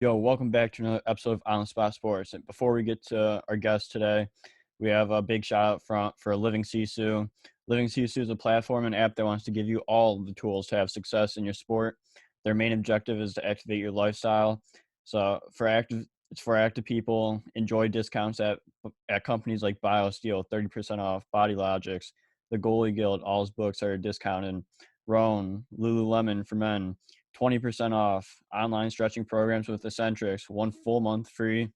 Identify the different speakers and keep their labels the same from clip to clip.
Speaker 1: Yo, welcome back to another episode of On the Spot Sports. And before we get to our guest today, we have a big shout out for Living Sisu. Living Sisu is a platform and app that wants to give you all the tools to have success in your sport. Their main objective is to activate your lifestyle. So it's for active people. Enjoy discounts at companies like BioSteel, 30% off, Body Logics, the Goalie Guild. All his books are discounted. Roan, Lululemon for men. 20% off online stretching programs with Eccentrics, 1 full month free.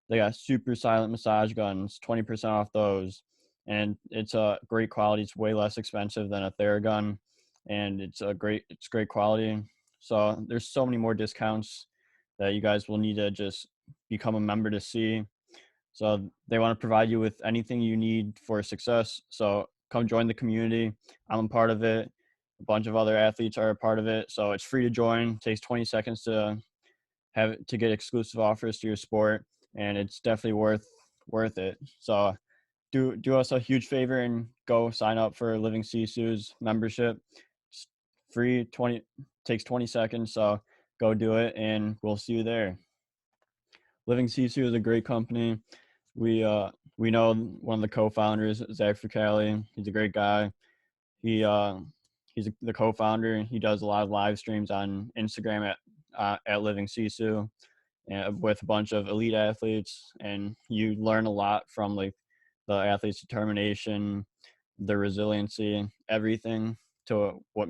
Speaker 1: They got super silent massage guns, 20% off those. And it's a great quality. It's way less expensive than a Theragun, and it's great quality. So there's so many more discounts that you guys will need to just become a member to see. So they want to provide you with anything you need for success. So come join the community. I'm a part of it. A bunch of other athletes are a part of it. So it's free to join. It takes 20 seconds to get exclusive offers to your sport, and it's definitely worth it. So do us a huge favor and go sign up for Living Sisu's membership. It's free, takes 20 seconds. So go do it, and we'll see you there. Living Sisu is a great company. We know one of the co-founders, Zach Fricali. He's a great guy. He's the co-founder. He does a lot of live streams on Instagram at Living Sisu, and with a bunch of elite athletes, and you learn a lot from like the athletes' determination, their resiliency, everything to what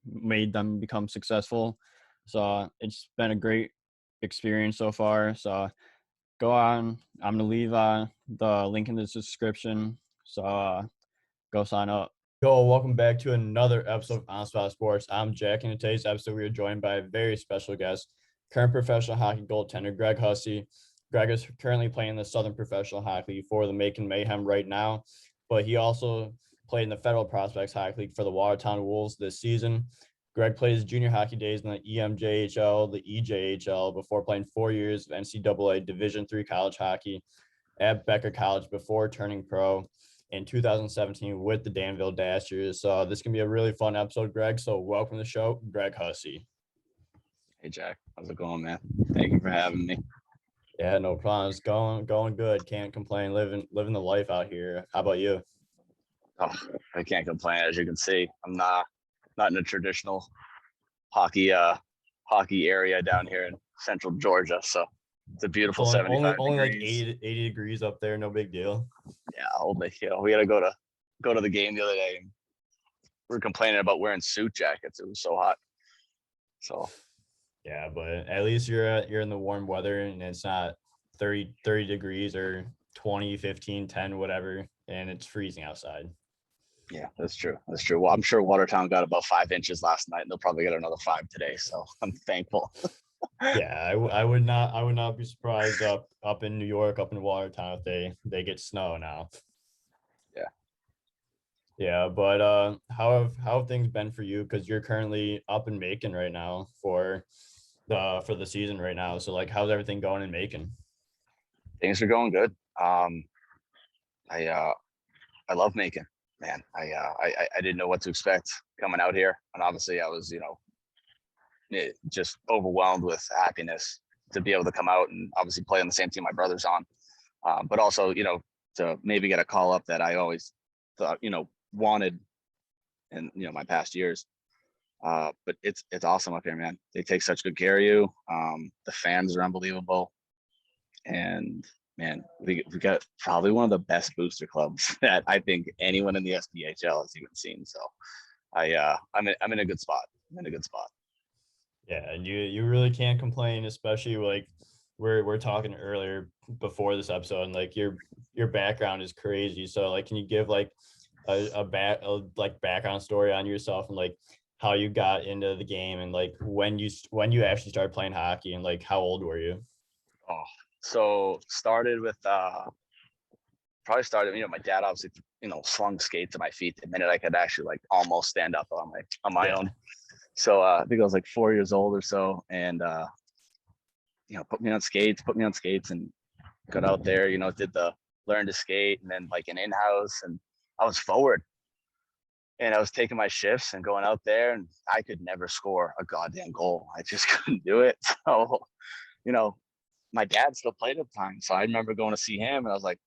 Speaker 1: made them become successful. So it's been a great experience so far. So go on. I'm gonna leave the link in the description. So go sign up. Yo, welcome back to another episode of On Spot Sports. I'm Jack, and in today's episode, we are joined by a very special guest, current professional hockey goaltender Greg Hussey. Greg is currently playing the Southern Professional Hockey for the Macon Mayhem right now, but he also played in the Federal Prospects Hockey League for the Watertown Wolves this season. Greg played his junior hockey days in the EMJHL, the EJHL, before playing 4 years of NCAA Division III college hockey at Becker College before turning pro in 2017 with the Danville Dashers. So this can be a really fun episode, Greg. So welcome to the show, Greg Hussey.
Speaker 2: Hey, Jack. How's it going, man? Thank you for having me.
Speaker 1: Yeah, no problem. It's going good. Can't complain. Living the life out here. How about you?
Speaker 2: Oh, I can't complain. As you can see, I'm not in a traditional hockey area down here in central Georgia. So it's a beautiful 75
Speaker 1: only like
Speaker 2: degrees.
Speaker 1: 80 degrees up there. No big deal.
Speaker 2: Yeah, only we had to go to the game the other day, and we were complaining about wearing suit jackets. It was so hot. So
Speaker 1: yeah, but at least you're in the warm weather, and it's not 30 degrees or 20, 15, 10, whatever, and it's freezing outside.
Speaker 2: Yeah, that's true. Well, I'm sure Watertown got about 5 inches last night, and they'll probably get another 5 today. So I'm thankful.
Speaker 1: Yeah, I would not be surprised up in New York, up in Watertown, if they get snow now. Yeah, but how have things been for you? Because you're currently up in Macon right now for the season right now. So like, how's everything going in Macon?
Speaker 2: Things are going good. I love Macon, man. I didn't know what to expect coming out here, and obviously I was just overwhelmed with happiness to be able to come out and obviously play on the same team my brother's on, but also to maybe get a call up that I always thought wanted in my past years. But it's awesome up here, man. They take such good care of you. The fans are unbelievable, and man, we got probably one of the best booster clubs that I think anyone in the SPHL has even seen. So I'm in a good spot.
Speaker 1: Yeah, and you really can't complain, especially like we're talking earlier before this episode, and like your background is crazy. So like, can you give like a background story on yourself and like how you got into the game, and like when you actually started playing hockey, and like how old were you?
Speaker 2: Oh, so started with probably started. My dad obviously slung skates to my feet the minute I could actually like almost stand up on my own. So I think I was like 4 years old or so, and put me on skates, and got out there. Did the learn to skate, and then like an in-house, and I was forward, and I was taking my shifts and going out there, and I could never score a goddamn goal. I just couldn't do it. So you know, my dad still played at the time. So I remember going to see him and I was like,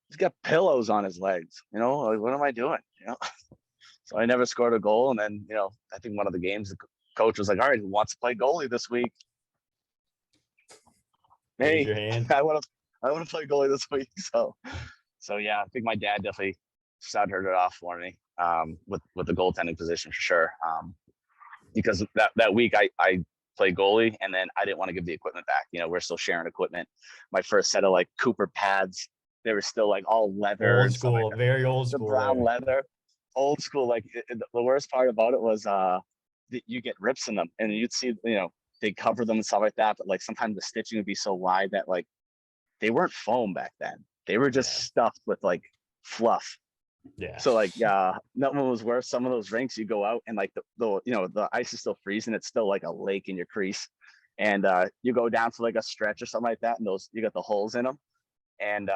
Speaker 2: he's got pillows on his legs, like, what am I doing? So I never scored a goal. And then, I think one of the games, the coach was like, all right, who wants to play goalie this week?
Speaker 1: Raise
Speaker 2: Hey,
Speaker 1: your hand.
Speaker 2: I want to play goalie this week. So yeah, I think my dad definitely started it off for me with the goaltending position for sure. Because that week I played goalie and then I didn't want to give the equipment back. We're still sharing equipment. My first set of like Cooper pads, they were still like all leather.
Speaker 1: Old school,
Speaker 2: like
Speaker 1: very old
Speaker 2: the
Speaker 1: school.
Speaker 2: brown
Speaker 1: there.
Speaker 2: leather, old school. Like the worst part about it was you get rips in them and you'd see, they cover them and stuff like that. But like sometimes the stitching would be so wide that like they weren't foam back then. They were just stuffed with like fluff.
Speaker 1: Yeah.
Speaker 2: So like nothing was worse. Some of those rinks you go out and like the ice is still freezing. It's still like a lake in your crease. And you go down to like a stretch or something like that, and those you got the holes in them. And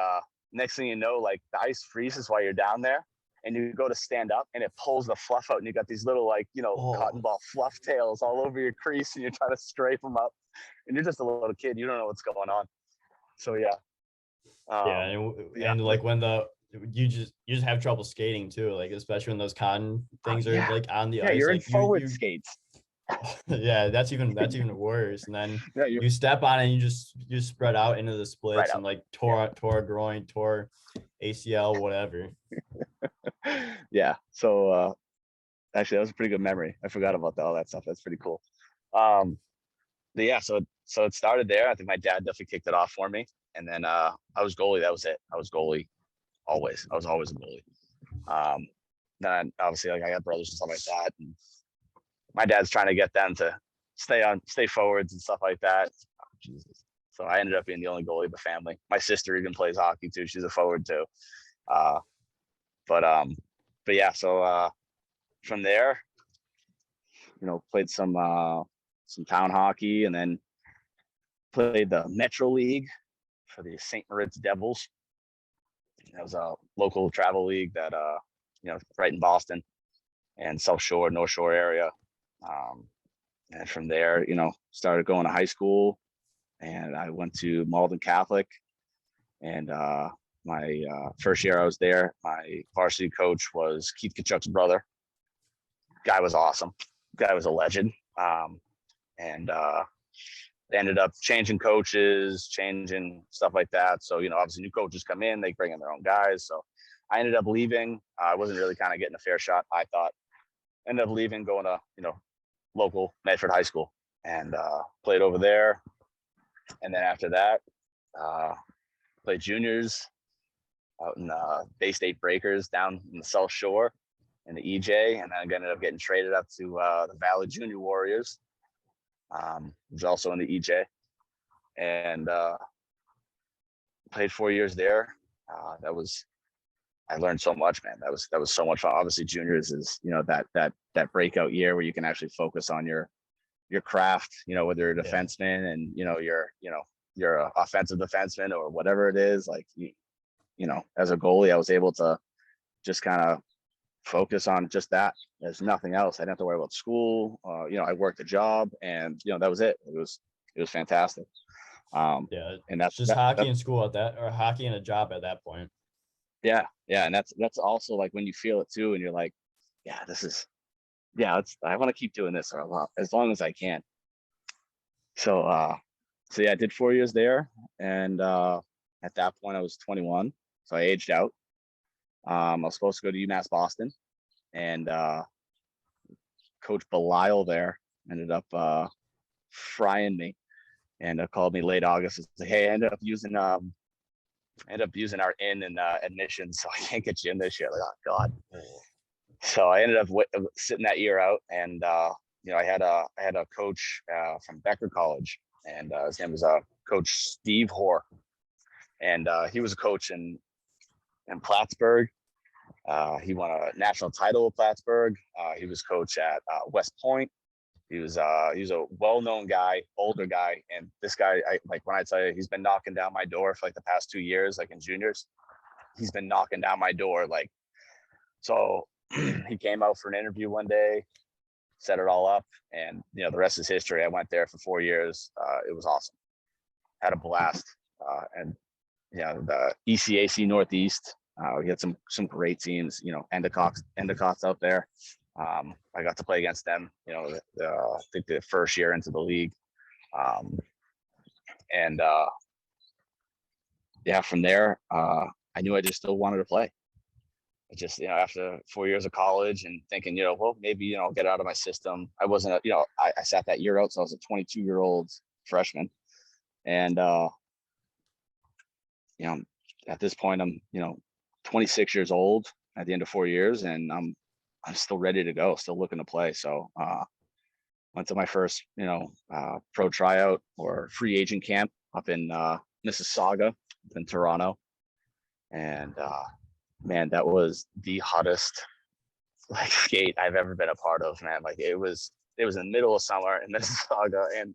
Speaker 2: next thing you know, like the ice freezes while you're down there, and you go to stand up, and it pulls the fluff out, and you got these little like cotton ball fluff tails all over your crease, and you're trying to scrape them up, and you're just a little kid, you don't know what's going on. So yeah.
Speaker 1: And like when you just have trouble skating too, like especially when those cotton things are like on the ice.
Speaker 2: You're
Speaker 1: like
Speaker 2: in forward skates.
Speaker 1: Yeah, that's even worse. And then
Speaker 2: you
Speaker 1: step on it and you spread out into the splits and like tore a groin, tore ACL, whatever.
Speaker 2: Yeah. So actually that was a pretty good memory. I forgot about all that stuff. That's pretty cool. But yeah, so it started there. I think my dad definitely kicked it off for me. And then I was goalie. That was it. I was goalie always. I was always a goalie. Then obviously like I got brothers and stuff like that. And my dad's trying to get them to stay forwards and stuff like that. Oh, Jesus. So I ended up being the only goalie of the family. My sister even plays hockey too. She's a forward too. But yeah, so from there, played some town hockey and then played the Metro League for the St. Moritz Devils. That was a local travel league that right in Boston and South Shore, North Shore area. And from there, started going to high school, and I went to Malden Catholic. And my first year I was there, my varsity coach was Keith Kachuk's brother. Guy was awesome. Guy was a legend. And they ended up changing coaches, changing stuff like that. So, obviously new coaches come in, they bring in their own guys. So I ended up leaving. I wasn't really kind of getting a fair shot, I thought. Ended up leaving, going to, local Medford High School and played over there. And then after that, played juniors out in Bay State Breakers down in the South Shore in the EJ. And then I ended up getting traded up to the Valley Junior Warriors, which was also in the EJ. And played 4 years there. I learned so much, man. That was so much fun. Obviously, juniors is that breakout year where you can actually focus on your craft. Whether you're a defenseman and you're an offensive defenseman or whatever it is. Like as a goalie, I was able to just kind of focus on just that. There's nothing else. I didn't have to worry about school. I worked a job, and that was it. It was fantastic. And that's
Speaker 1: just hockey in school at that, or hockey and a job at that point.
Speaker 2: Yeah. And that's also like when you feel it too, and you're like, I want to keep doing this for as long as I can. So I did 4 years there. And at that point I was 21. So I aged out. I was supposed to go to UMass Boston, and Coach Belial there ended up frying me and called me late August and said, hey, I ended up using our in and admissions, so I can't get you in this year. Like, oh God. So I ended up sitting that year out, and I had a coach from Becker College, and his name was Coach Steve Hoare, and he was a coach in Plattsburgh. He won a national title with Plattsburgh. He was coach at West Point. He was a well-known guy, older guy, and this guy, when I tell you, he's been knocking down my door for like the past 2 years, like in juniors. He's been knocking down my door, so he came out for an interview one day, set it all up, and the rest is history. I went there for 4 years. It was awesome. Had a blast, and the ECAC Northeast. We had some great teams. Endicott's out there. I got to play against them. I think the first year into the league, and from there, I knew I just still wanted to play. I just, after 4 years of college and thinking, well, maybe, I'll get out of my system. I wasn't, I sat that year out. So I was a 22-year-old freshman. And, at this point, I'm, 26 years old at the end of 4 years, and I'm still ready to go, still looking to play. So, went to my first, pro tryout or free agent camp up in Mississauga in Toronto. And, man, that was the hottest skate I've ever been a part of, man. Like it was in the middle of summer in Mississauga, and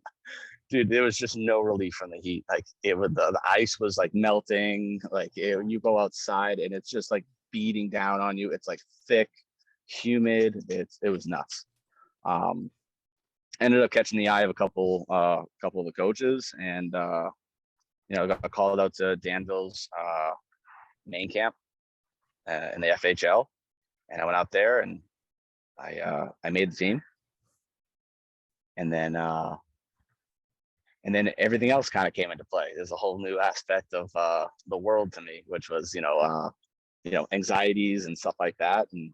Speaker 2: dude, there was just no relief from the heat. Like the ice was like melting. Like you go outside and it's just like beating down on you. It's like thick, humid. It was nuts. Ended up catching the eye of a couple of the coaches, and got called out to Danville's main camp in the SPHL, and I went out there and I made the team, and then everything else kind of came into play. There's a whole new aspect of the world to me, which was anxieties and stuff like that, and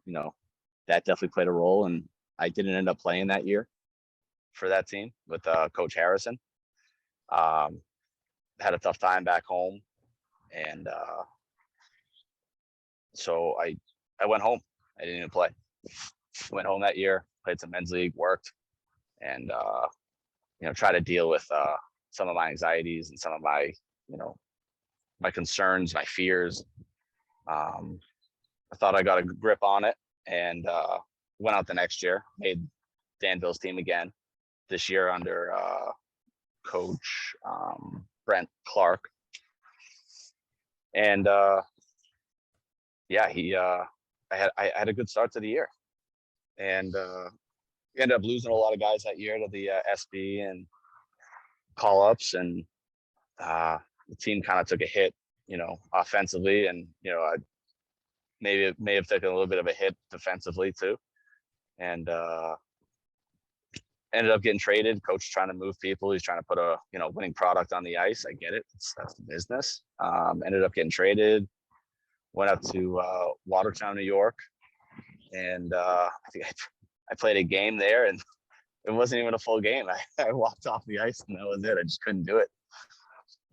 Speaker 2: that definitely played a role. And I didn't end up playing that year for that team with Coach Harrison. Had a tough time back home, and so I went home. I didn't even play. Went home that year, played some men's league, worked, and try to deal with some of my anxieties and some of my my concerns, my fears. I thought I got a grip on it, and went out the next year, made Danville's team again. This year under Coach Brent Clark, and I had a good start to the year, and ended up losing a lot of guys that year to the SB and call-ups, and the team kind of took a hit, offensively, and I may have taken a little bit of a hit defensively too, and ended up getting traded. Coach trying to move people. He's trying to put a winning product on the ice. I get it. That's the business. Ended up getting traded. Went up to Watertown, New York, and I think I played a game there, and it wasn't even a full game. I walked off the ice, and that was it. I just couldn't do it.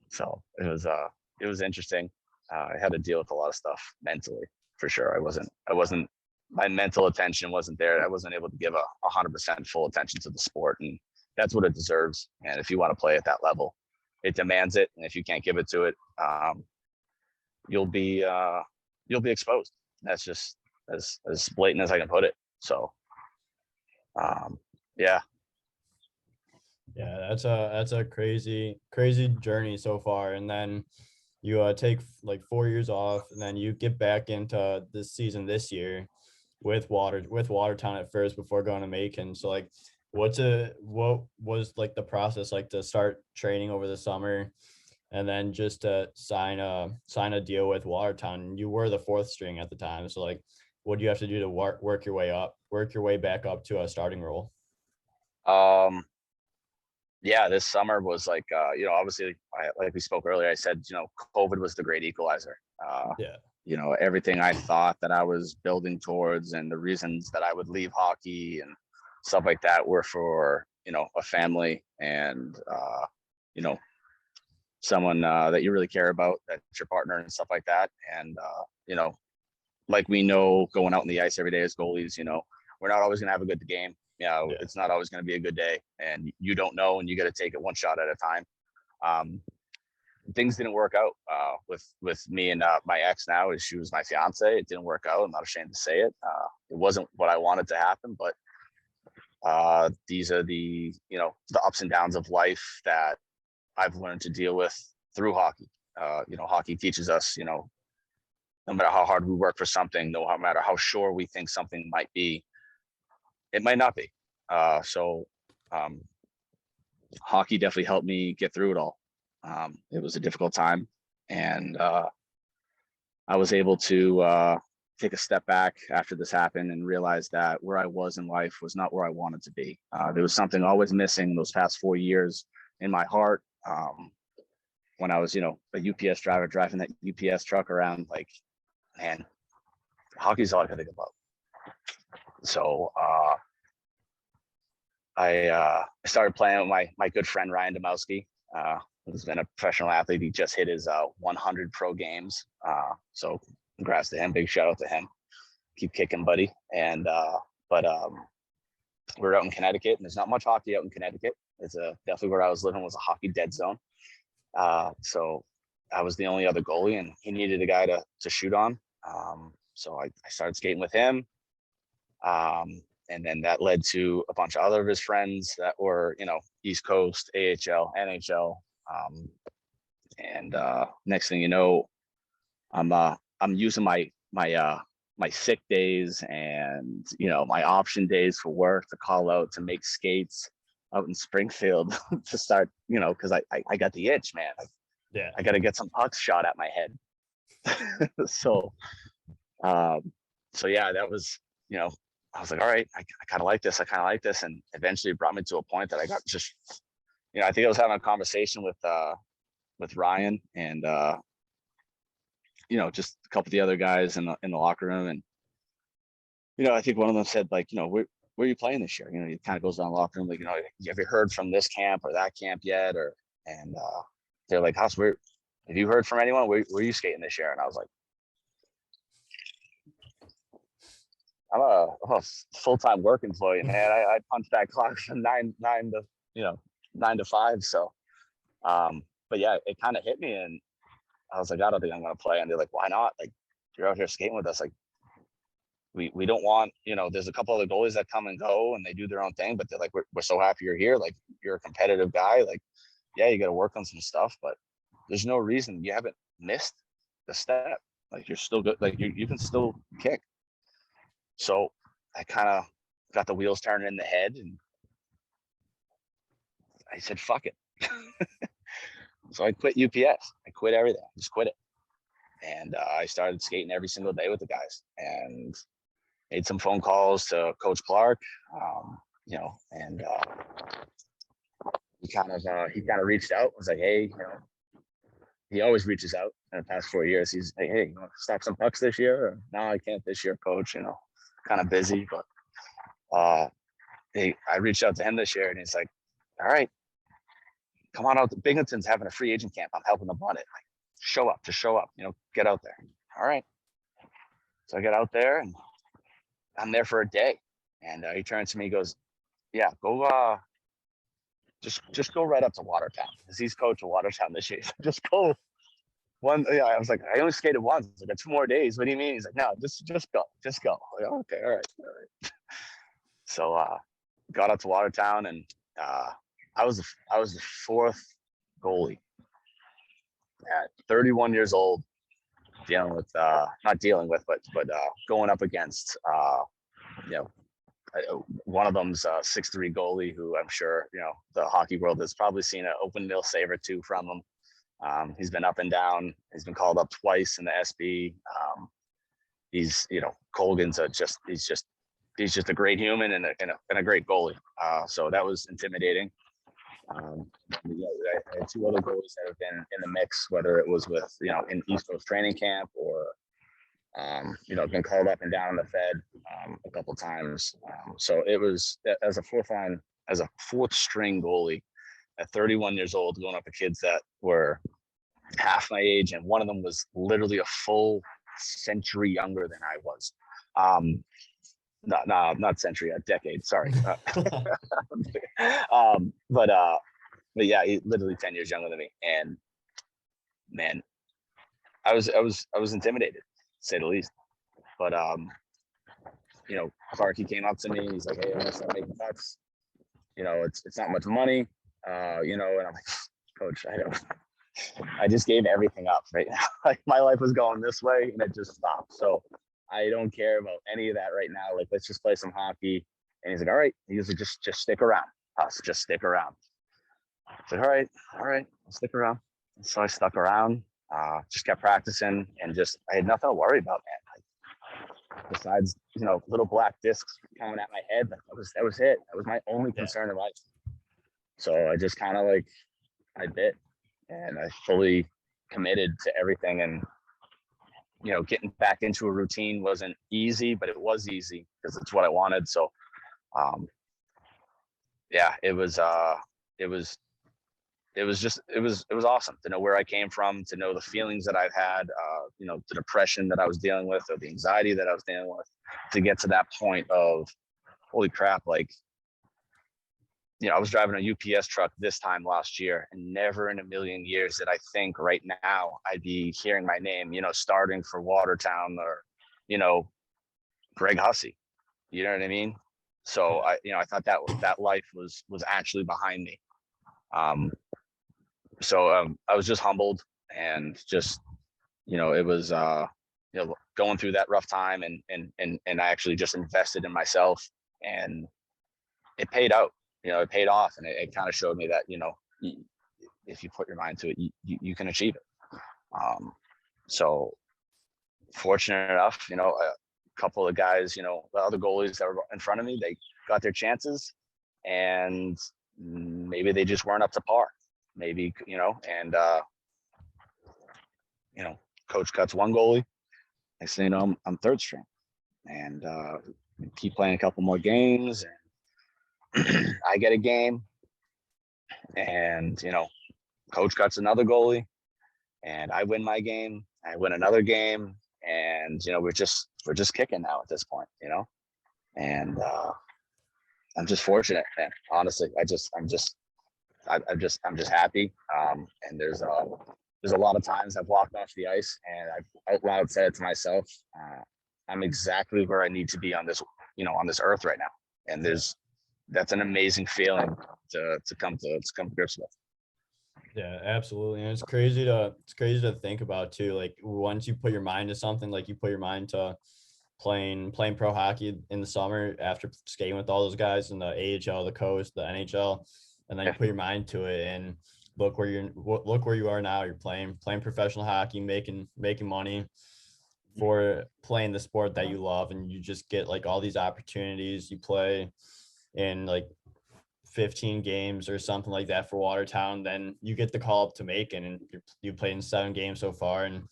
Speaker 2: So it was interesting. I had to deal with a lot of stuff mentally, for sure. I wasn't. My mental attention wasn't there. I wasn't able to give 100% full attention to the sport, and that's what it deserves. And if you want to play at that level, it demands it. And if you can't give it to it, you'll be exposed. That's just as blatant as I can put it. So, yeah.
Speaker 1: Yeah, that's a crazy journey so far. And then you take like 4 years off, and then you get back into this season this year with Watertown at first before going to Macon. So like, what was like the process like to start training over the summer, and then just to sign a deal with Watertown? You were the fourth string at the time, so like, what do you have to do to work your way back up to a starting role?
Speaker 2: Yeah, this summer was like, obviously, like we spoke earlier, I said, COVID was the great equalizer.
Speaker 1: Yeah.
Speaker 2: Everything I thought that I was building towards, and the reasons that I would leave hockey and stuff like that were for, a family and, someone that you really care about, that's your partner and stuff like that. And, like we know, going out on the ice every day as goalies, we're not always going to have a good game. Yeah. It's not always going to be a good day, and you don't know, and you got to take it one shot at a time. Things didn't work out with me and my ex now. She was my fiance. It didn't work out. I'm not ashamed to say it. It wasn't what I wanted to happen, but these are the ups and downs of life that I've learned to deal with through hockey. Hockey teaches us, no matter how hard we work for something, no matter how sure we think something might be, it might not be. So hockey definitely helped me get through it all. It was a difficult time, and I was able to take a step back after this happened and realize that where I was in life was not where I wanted to be. There was something always missing those past 4 years in my heart. When I was, a UPS driver driving that UPS truck around, like, man, hockey's all I could think about. So I started playing with my good friend Ryan Domowski, who's been a professional athlete. He just hit his 100 pro games. So congrats to him. Big shout out to him. Keep kicking, buddy. And but we're out in Connecticut, and there's not much hockey out in Connecticut. It's definitely where I was living was a hockey dead zone. So I was the only other goalie, and he needed a guy to shoot on. So I started skating with him. And then that led to a bunch of other of his friends that were, East Coast, AHL, NHL. And next thing you know, I'm using my sick days and, my option days for work to call out to make skates out in Springfield to start, because I got the itch, man. I got to get some pucks shot at my head. So yeah, that was, I was like, all right, I kind of like this. And eventually it brought me to a point that I got just, I think I was having a conversation with Ryan and, just a couple of the other guys in the locker room. And, I think one of them said, like, where are you playing this year? He kind of goes down the locker room, like, have you heard from this camp or that camp yet? And they're like, Huss, have you heard from anyone? Where are you skating this year? And I was like, I'm a full-time work employee, man. I punch that clock from nine to 5. So, but yeah, it kind of hit me, and I was like, I don't think I'm gonna play. And they're like, why not? Like, you're out here skating with us. Like, we don't want, there's a couple other goalies that come and go, and they do their own thing, but they're like, we're so happy you're here. Like, you're a competitive guy. Like, yeah, you got to work on some stuff, but there's no reason you haven't missed the step. Like, you're still good. Like, you can still kick. So I kind of got the wheels turning in the head, and I said, fuck it. So I quit UPS. I quit everything. Just quit it. And I started skating every single day with the guys and made some phone calls to Coach Clark, and he kind of reached out. Was like, hey, he always reaches out in the past 4 years. He's like, hey, you want to stack some pucks this year? Or, no, I can't this year, coach, kind of busy, but I reached out to him this year, and he's like, all right, come on out. Binghamton's having a free agent camp. I'm helping them run it. Like, show up, get out there. All right. So I get out there, and I'm there for a day. And he turns to me, he goes, yeah, go, just go right up to Watertown, because he's coach of Watertown this year. Just go. I was like, I only skated once. I got 2 more days. What do you mean? He's like, no, just go. Like, okay, all right. So got up to Watertown, and I was the 4th goalie at 31 years old, but going up against one of them's a 6'3" goalie who I'm sure the hockey world has probably seen an open mill save or 2 from him. He's been up and down. He's been called up twice in the SB. He's Colgan's he's just a great human and a great goalie. So that was intimidating. I had 2 other goalies that have been in the mix, whether it was with in East Coast training camp or been called up and down in the Fed a couple times. So it was as a 4th string goalie at 31 years old, going up to kids that were half my age, and one of them was literally a full century younger than I was. Not century, a decade. Sorry. But yeah, he's literally 10 years younger than me, and man, I was intimidated, to say the least. But Clarky came up to me. He's like, hey, I want to start making bucks. It's not much money, and I'm like, coach, I just gave everything up right now. Like, my life was going this way, and it just stopped. So I don't care about any of that right now. Like, let's just play some hockey. And he's like, all right. He was like, just stick around. Huss, just stick around. I said, all right, I'll stick around. And so I stuck around, just kept practicing, and I had nothing to worry about, man. Besides, little black discs coming at my head, that was it. That was my only concern in life. So I just kind of I bit, and I fully committed to everything. And getting back into a routine wasn't easy, but it was easy because it's what I wanted. So, it was awesome to know where I came from, to know the feelings that I've had, the depression that I was dealing with, or the anxiety that I was dealing with, to get to that point of, holy crap, I was driving a UPS truck this time last year, and never in a million years did I think right now I'd be hearing my name, starting for Watertown, or, Greg Hussey. You know what I mean? So I thought that life was actually behind me. So I was just humbled, and just, it was, going through that rough time, and I actually just invested in myself, and it paid out. It paid off, and it kind of showed me that, if you put your mind to it, you can achieve it. So fortunate enough, a couple of guys, the other goalies that were in front of me, they got their chances, and maybe they just weren't up to par. Maybe, and coach cuts one goalie. I say, I'm third string, and keep playing a couple more games, and I get a game, and coach cuts another goalie, and I win my game. I win another game, and we're just kicking now at this point, and I'm just fortunate, man. Honestly, I'm just happy. And there's a lot of times I've walked off the ice, and I've out loud said it to myself, I'm exactly where I need to be on this earth right now. And that's an amazing feeling to come to grips with.
Speaker 1: Yeah, absolutely. And it's crazy to think about too. Like, once you put your mind to something, like you put your mind to playing pro hockey in the summer after skating with all those guys in the AHL, the coast, the NHL, and then you put your mind to it, and look where you are now. You're playing professional hockey, making money for playing the sport that you love, and you just get all these opportunities. You play in 15 games or something like that for Watertown, then you get the call up to Macon, and you played in 7 games so far, and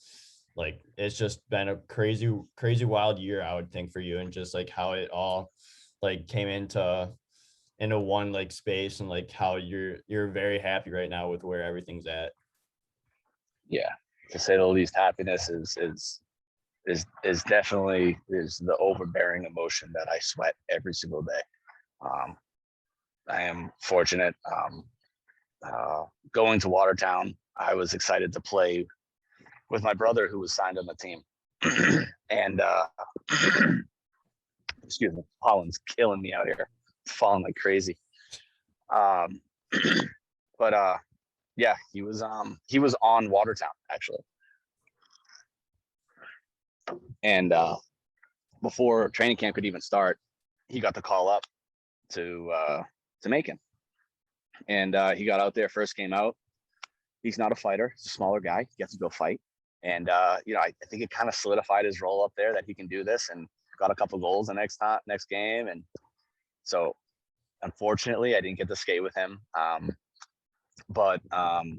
Speaker 1: it's just been a crazy wild year, I would think, for you, and just how it all came into one space, and how you're very happy right now with where everything's at.
Speaker 2: Yeah, to say the least, happiness is definitely the overbearing emotion that I sweat every single day. I am fortunate. Going to Watertown, I was excited to play with my brother, who was signed on the team. And excuse me, pollen's killing me out here. It's falling like crazy. But yeah, he was on Watertown, actually. And before training camp could even start, he got the call up to Macon. And he got out there, first came out. He's not a fighter. He's a smaller guy. He gets to go fight. And, I think it kind of solidified his role up there, that he can do this, and got a couple goals the next game. And so, unfortunately, I didn't get to skate with him. But I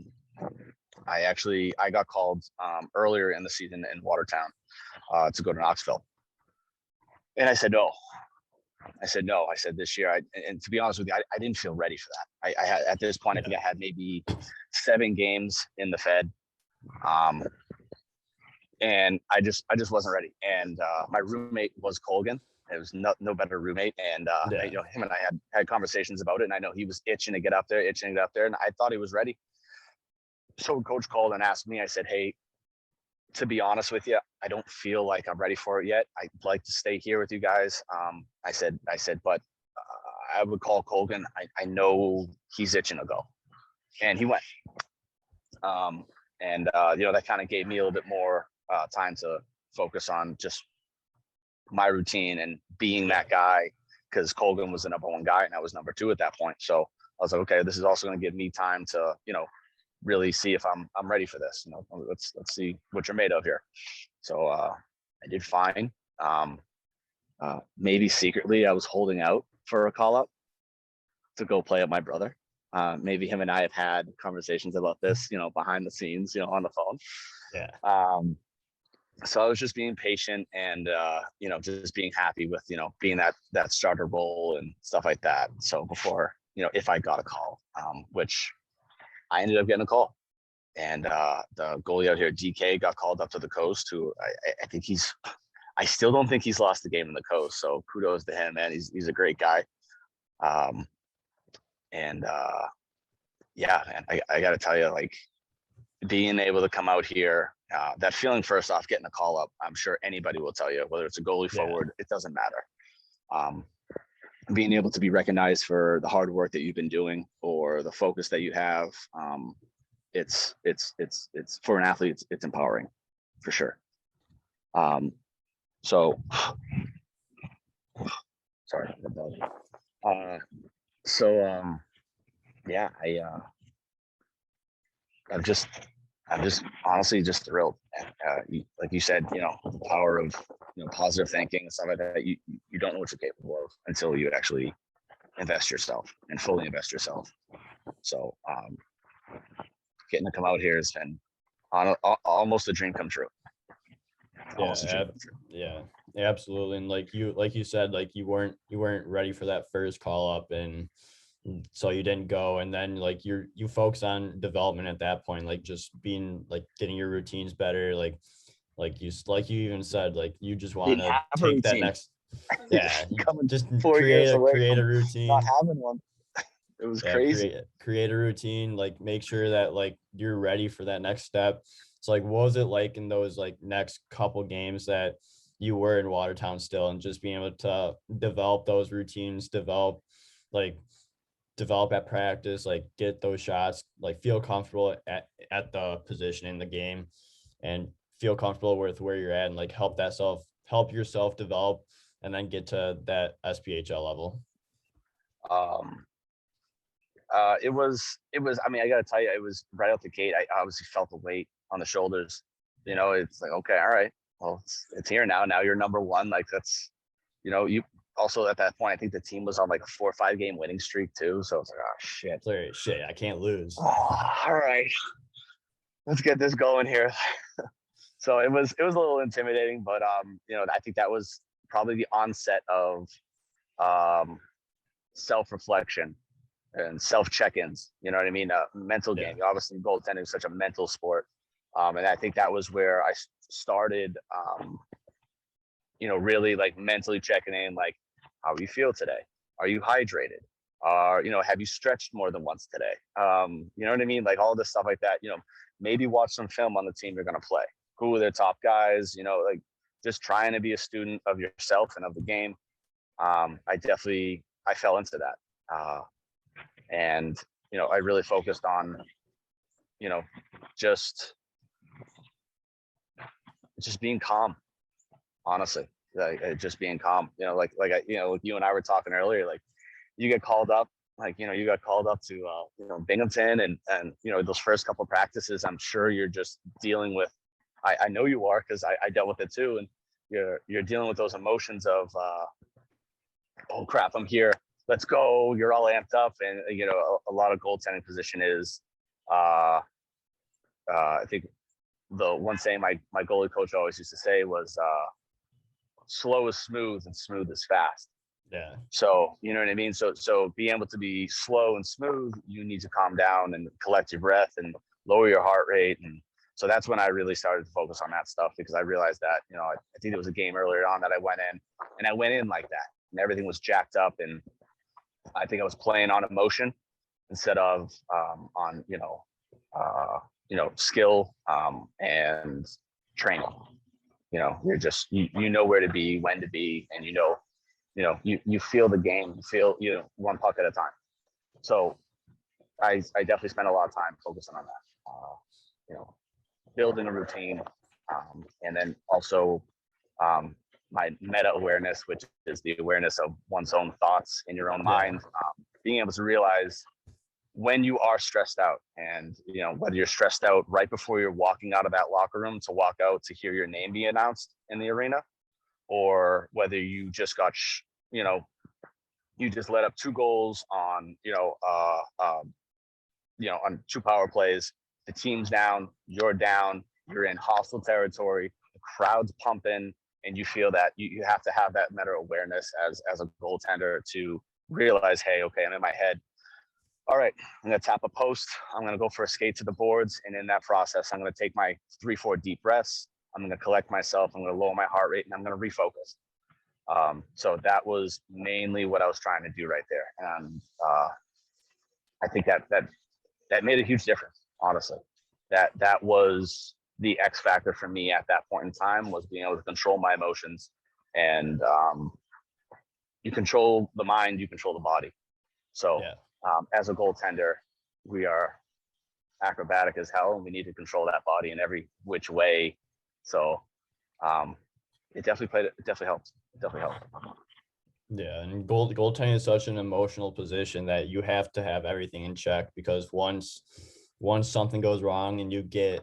Speaker 2: got called earlier in the season in Watertown to go to Knoxville. And I said no. I said this year, and to be honest with you, I didn't feel ready for that. I had, at this point, I think I had maybe 7 games in the Fed. And I just wasn't ready. And my roommate was Colgan. It was no better roommate. And him and I had conversations about it, and I know he was itching to get up there, and I thought he was ready. So coach called and asked me. I said, hey, to be honest with you, I don't feel like I'm ready for it yet. I'd like to stay here with you guys. I said, but I would call Colgan. I know he's itching to go. And he went. That kind of gave me a little bit more time to focus on just my routine and being that guy because Colgan was the number one guy and I was number two at that point. So I was like, okay, this is also going to give me time to, really see if I'm ready for this. Let's see what you're made of here. So I did fine. Maybe secretly I was holding out for a call up to go play with my brother. Maybe him and I have had conversations about this, behind the scenes, on the phone.
Speaker 1: Yeah.
Speaker 2: So I was just being patient and, just being happy with, being that starter role and stuff like that. So before, if I got a call, which I ended up getting a call, and the goalie out here, DK, got called up to the coast, who I think I still don't think he's lost the game in the coast. So kudos to him, man. He's a great guy. Yeah, man, I got to tell you, like, being able to come out here, that feeling, first off, getting a call up, I'm sure anybody will tell you, whether it's a goalie forward, it doesn't matter. Being able to be recognized for the hard work that you've been doing or the focus that you have, it's for an athlete, it's empowering for sure. So sorry. Yeah, I'm just honestly just thrilled. Like you said, the power of positive thinking and stuff like that. You don't know what you're capable of until you actually invest yourself and fully invest yourself. So getting to come out here has been almost a dream come true.
Speaker 1: Yeah, absolutely. And like you said, like you weren't ready for that first call up, and so you didn't go. And then like you focus on development at that point, like just being like getting your routines better, like you even said, like you just want to take that next just
Speaker 2: 4 years away
Speaker 1: create a
Speaker 2: from
Speaker 1: routine,
Speaker 2: not having one. It was crazy.
Speaker 1: Create a routine, like make sure that like you're ready for that next step. So like, what was it like in those like next couple games that you were in Watertown still, and just being able to develop those routines, develop at practice, like get those shots, like feel comfortable at the position in the game, and feel comfortable with where you're at, and like help yourself develop, and then get to that SPHL level?
Speaker 2: It was, I mean, I got to tell you, it was right out the gate. I obviously felt the weight on the shoulders. It's like, okay, all right, well, it's here now. Now you're number one. Like that's, you also at that point, I think the team was on like a 4 or 5 game winning streak too. So it's like, oh shit,
Speaker 1: I can't lose.
Speaker 2: Oh, all right, let's get this going here. So it was a little intimidating, but I think that was probably the onset of self-reflection and self-check-ins. You know what I mean? Mental game. Obviously, goaltending is such a mental sport, and I think that was where I started. Really like mentally checking in, like, how do you feel today? Are you hydrated? Have you stretched more than once today? You know what I mean? Like all this stuff like that. Maybe watch some film on the team you're gonna play. Who are their top guys? Like just trying to be a student of yourself and of the game. I fell into that. And I really focused on just being calm, honestly. Like just being calm. Like you and I were talking earlier, like you get called up, you got called up to Binghamton, and those first couple of practices, I'm sure you're just dealing with, I know you are, because I dealt with it too, and you're dealing with those emotions of oh crap, I'm here, let's go. You're all amped up, and a lot of goaltending position is I think the one saying my goalie coach always used to say was slow is smooth and smooth is fast.
Speaker 1: Yeah.
Speaker 2: So you know what I mean? So being able to be slow and smooth, you need to calm down and collect your breath and lower your heart rate. And so that's when I really started to focus on that stuff, because I realized that, I think there was a game earlier on that I went in like that, and everything was jacked up, and I think I was playing on emotion instead of on skill and training. You're just you know where to be, when to be, and you feel the game, you feel one puck at a time. So I definitely spent a lot of time focusing on that. Building a routine, and then also my meta awareness, which is the awareness of one's own thoughts in your own mind, being able to realize when you are stressed out, and whether you're stressed out right before you're walking out of that locker room to walk out to hear your name be announced in the arena, or whether you just got you just let up 2 goals on on 2 power plays, the team's down, you're in hostile territory, the crowd's pumping, and you feel that you have to have that meta awareness as a goaltender to realize, hey, okay, I'm in my head. All right, I'm going to tap a post. I'm going to go for a skate to the boards. And in that process, I'm going to take my 3-4 deep breaths. I'm going to collect myself. I'm going to lower my heart rate, and I'm going to refocus. So that was mainly what I was trying to do right there. And I think that made a huge difference, honestly. That was the X factor for me at that point in time, was being able to control my emotions. And you control the mind, you control the body. So as a goaltender, we are acrobatic as hell, and we need to control that body in every which way. So it definitely helped. It definitely helped.
Speaker 1: Yeah, and goaltending is such an emotional position that you have to have everything in check, because once something goes wrong and you get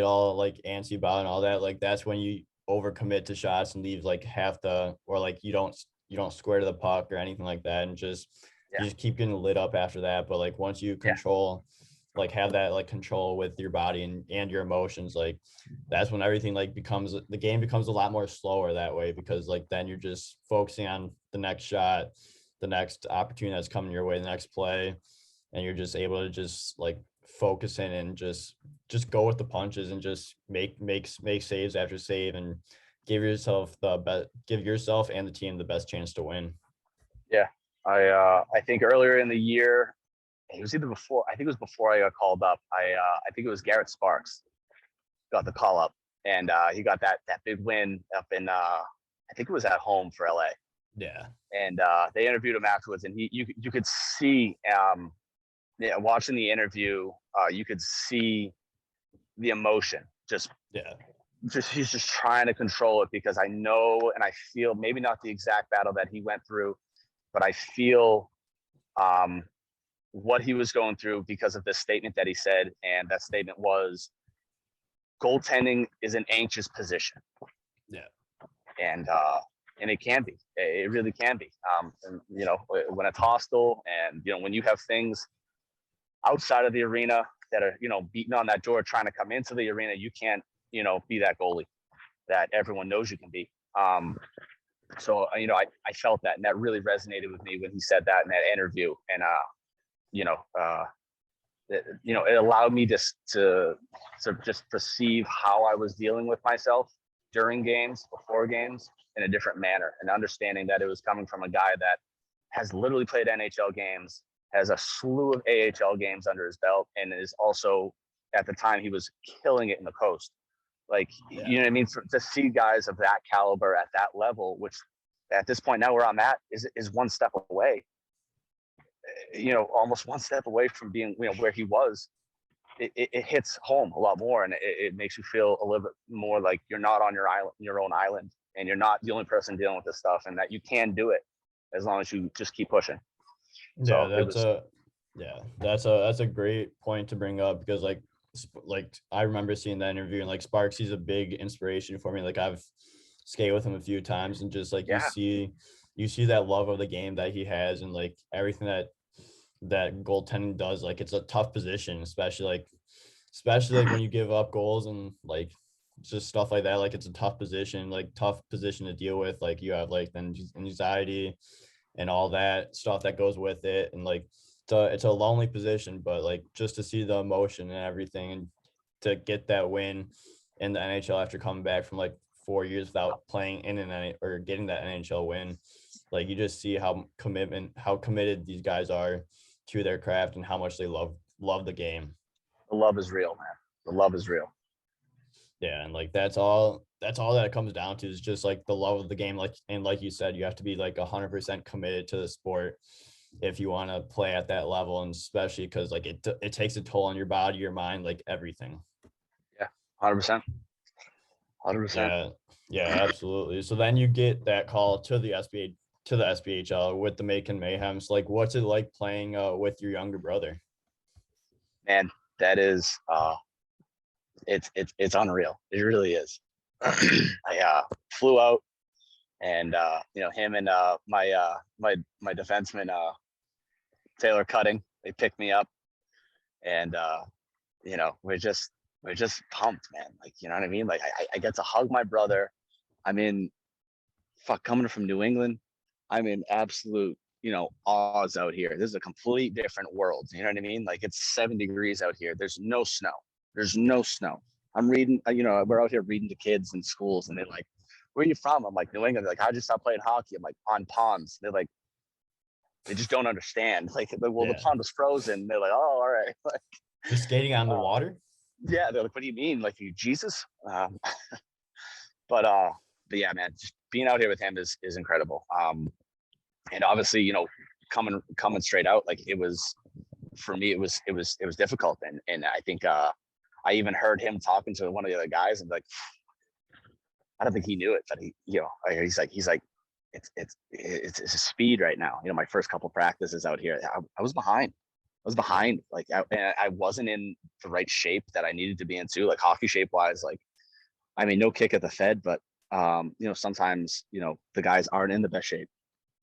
Speaker 1: all like antsy about it and all that, like that's when you overcommit to shots and leave like half the, or like you don't square to the puck or anything like that, and you just keep getting lit up after that. But like once you control, like have that like control with your body and your emotions, like that's when everything like the game becomes a lot more slower that way, because like then you're just focusing on the next shot, the next opportunity that's coming your way, the next play, and you're just able to just like focus in and just go with the punches and just make saves after save, and give yourself and the team the best chance to win.
Speaker 2: Yeah, I think earlier in the year, it was either before, I think it was before I got called up. I think it was Garrett Sparks got the call up, and he got that big win up in I think it was at home for LA.
Speaker 1: Yeah.
Speaker 2: And they interviewed him afterwards, and you could see watching the interview, you could see the emotion. Just he's just trying to control it, because I know and I feel, maybe not the exact battle that he went through, but I feel what he was going through because of this statement that he said. And that statement was, goaltending is an anxious position.
Speaker 1: Yeah.
Speaker 2: And it can be. It really can be. And, when it's hostile, and when you have things outside of the arena that are beating on that door trying to come into the arena, you can't be that goalie that everyone knows you can be. So I felt that, and that really resonated with me when he said that in that interview. And it allowed me to just perceive how I was dealing with myself during games, before games, in a different manner, and understanding that it was coming from a guy that has literally played NHL games, has a slew of AHL games under his belt, and is also, at the time, he was killing it in the Coast. Like, you know what I mean? To see guys of that caliber at that level, which at this point now where I'm at is one step away, almost one step away from being, where he was. It hits home a lot more, and it makes you feel a little bit more like you're not on your own island, and you're not the only person dealing with this stuff, and that you can do it as long as you just keep pushing.
Speaker 1: That's a great point to bring up, because like I remember seeing that interview, and like Sparks, he's a big inspiration for me. Like I've skated with him a few times, and just like you see that love of the game that he has, and like everything that goaltending does. Like it's a tough position, especially like when you give up goals and like just stuff like that. Like it's a tough position to deal with. Like you have like anxiety and all that stuff that goes with it, and like it's a lonely position, but like just to see the emotion and everything, and to get that win in the NHL after coming back from like 4 years without playing or getting that NHL win, like you just see how committed these guys are to their craft, and how much they love the game.
Speaker 2: The love is real, man. The love is real.
Speaker 1: Yeah, and like that's all that it comes down to, is just like the love of the game. Like you said, you have to be like 100% committed to the sport if you want to play at that level, and especially because like it takes a toll on your body, your mind, like everything.
Speaker 2: Yeah, 100%. 100%.
Speaker 1: Yeah. Yeah, absolutely. So then you get that call to the SPHL with the Macon Mayhems. Like, what's it like playing with your younger brother?
Speaker 2: Man, that is it's unreal. It really is. I flew out, and him and my defenseman Taylor Cutting, they picked me up, and we're just pumped, man. Like, you know what I mean? Like, I get to hug my brother. I'm in fuck coming from New England. I'm in absolute, Oz out here. This is a complete different world. You know what I mean? Like, it's 7 degrees out here. There's no snow. There's no snow. I'm reading, we're out here reading to kids in schools, and they're like, "Where are you from?" I'm like, "New England." They're like, "How'd you stop playing hockey?" I'm like, "On ponds." They're like, they just don't understand. Like, well, the
Speaker 1: Yeah.
Speaker 2: pond was frozen. They're like, "Oh, all right." Like,
Speaker 1: You're skating on the
Speaker 2: uh,
Speaker 1: water?
Speaker 2: yeah. They're like, "What do you mean? Like, you Jesus?" But uh, but yeah, man, just being out here with him is incredible. And obviously, coming straight out, like, it was for me, it was difficult, and I think I even heard him talking to one of the other guys, and like, I don't think he knew it, but he's like, it's a speed right now. My first couple practices out here, I was behind. I was
Speaker 1: Yeah.
Speaker 2: behind. Like, I wasn't in the right shape that I needed to be in too, like hockey shape wise. Like, I mean, no kick at the Fed, but sometimes the guys aren't in the best shape.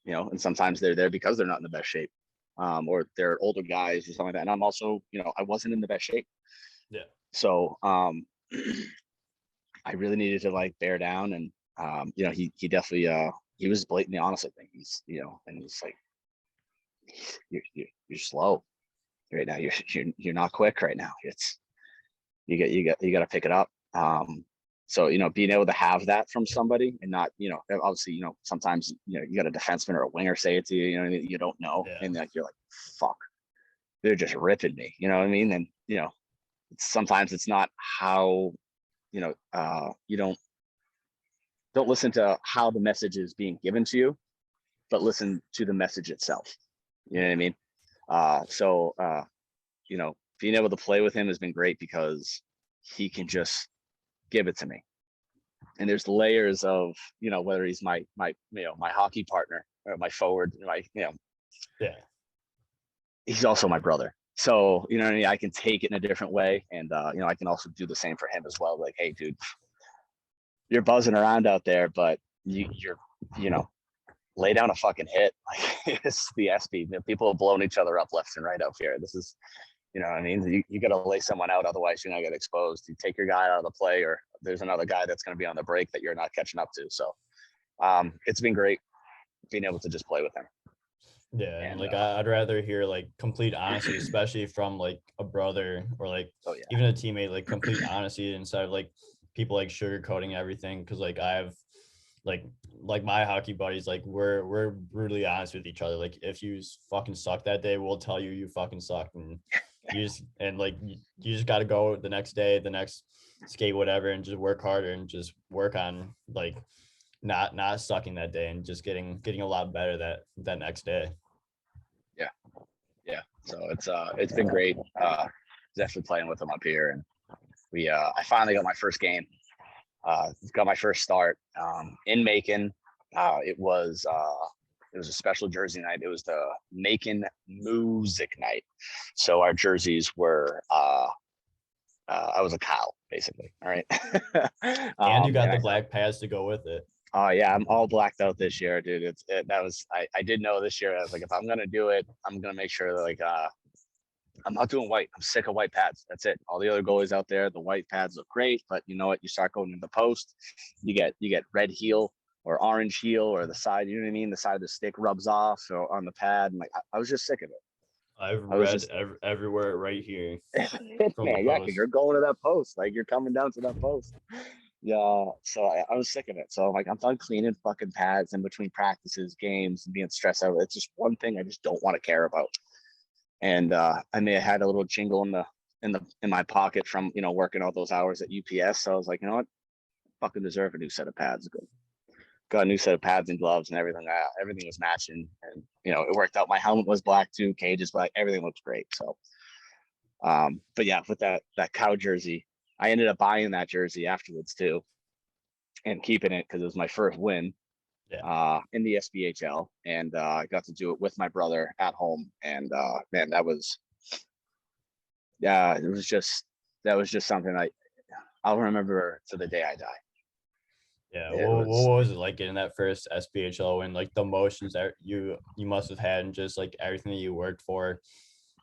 Speaker 2: And sometimes they're there because they're not in the best shape, or they're older guys or something like that. And I'm also, I wasn't in the best shape,
Speaker 1: Yeah.
Speaker 2: so I really needed to like bear down, and he definitely he was blatantly honest. I think and he's like, you're slow right now. You're not quick right now. It's you got to pick it up. So being able to have that from somebody, and not obviously sometimes you got a defenseman or a winger say it to you, you don't know,
Speaker 1: Yeah.
Speaker 2: and like you're like, fuck, they're just ripping me, you know what I mean? And sometimes it's not how you don't listen to how the message is being given to you, but listen to the message itself. You know what I
Speaker 1: Yeah.
Speaker 2: mean? Being able to play with him has been great because he can just give it to me. And there's layers of, whether he's my hockey partner or my forward,
Speaker 1: Yeah.
Speaker 2: he's also my brother. So, you know what I mean? I can take it in a different way. And, I can also do the same for him as well. Like, hey, dude, you're buzzing around out there, but you're, you know, lay down a fucking hit. Like, it's the SP. People have blown each other up left and right out here. This is, what I mean? You got to lay someone out, otherwise you're not get exposed. You take your guy out of the play, or there's another guy that's going to be on the break that you're not catching up to. So it's been great being able to just play with him.
Speaker 1: Yeah. And
Speaker 2: And
Speaker 1: like, I'd rather hear like complete honesty, especially from like a brother or like
Speaker 2: oh yeah,
Speaker 1: even a teammate, like complete honesty instead of like people like sugarcoating everything. Cause like I have like my hockey buddies, like we're brutally honest with each other. Like if you fucking suck that day, we'll tell you you fucking suck, and you just got to go the next day, the next skate, whatever, and just work harder and just work on like not sucking that day and just getting a lot better that next day.
Speaker 2: yeah, yeah. So it's been great. Definitely playing with him up here, and I finally got my first game. Got my first start in Macon. It was a special jersey night. It was the Macon Music Night. So our jerseys were I was a cow, basically. All right.
Speaker 1: And you got
Speaker 2: And
Speaker 1: the
Speaker 2: I
Speaker 1: black pads to go with it.
Speaker 2: Oh yeah, I'm all blacked out this year, dude. That was I did know this year. I was like, if I'm gonna do it, I'm gonna make sure that like I'm not doing white. I'm sick of white pads. That's it. All the other goalies out there, the white pads look great, but you know what? You start going in the post, you get red heel or orange heel, or the side. You know what I mean? The side of the stick rubs off or on the pad, and like I was just sick of it.
Speaker 1: I've
Speaker 2: I was
Speaker 1: read
Speaker 2: just
Speaker 1: everywhere right here from the
Speaker 2: man, yeah, because
Speaker 1: post.
Speaker 2: you're going to that post, like you're coming down to that post. Yeah, so I was sick of it. So like I'm done cleaning fucking pads in between practices, games, and being stressed out. It's just one thing I just don't want to care about. And I may have had a little jingle in my pocket from working all those hours at UPS. So I was like, you know what, fucking deserve a new set of pads. Got a new set of pads and gloves and everything. Everything was matching, and it worked out. My helmet was black too, cages black. Everything looked great. So, but yeah, with that cow jersey, I ended up buying that jersey afterwards too. and keeping it because it was my first win in the SPHL, and I got to do it with my brother at home. And man, that was just something I'll remember to the day I die.
Speaker 1: Yeah, what was it like getting that first SPHL win? Like the emotions that you must have had, and just like everything that you worked for,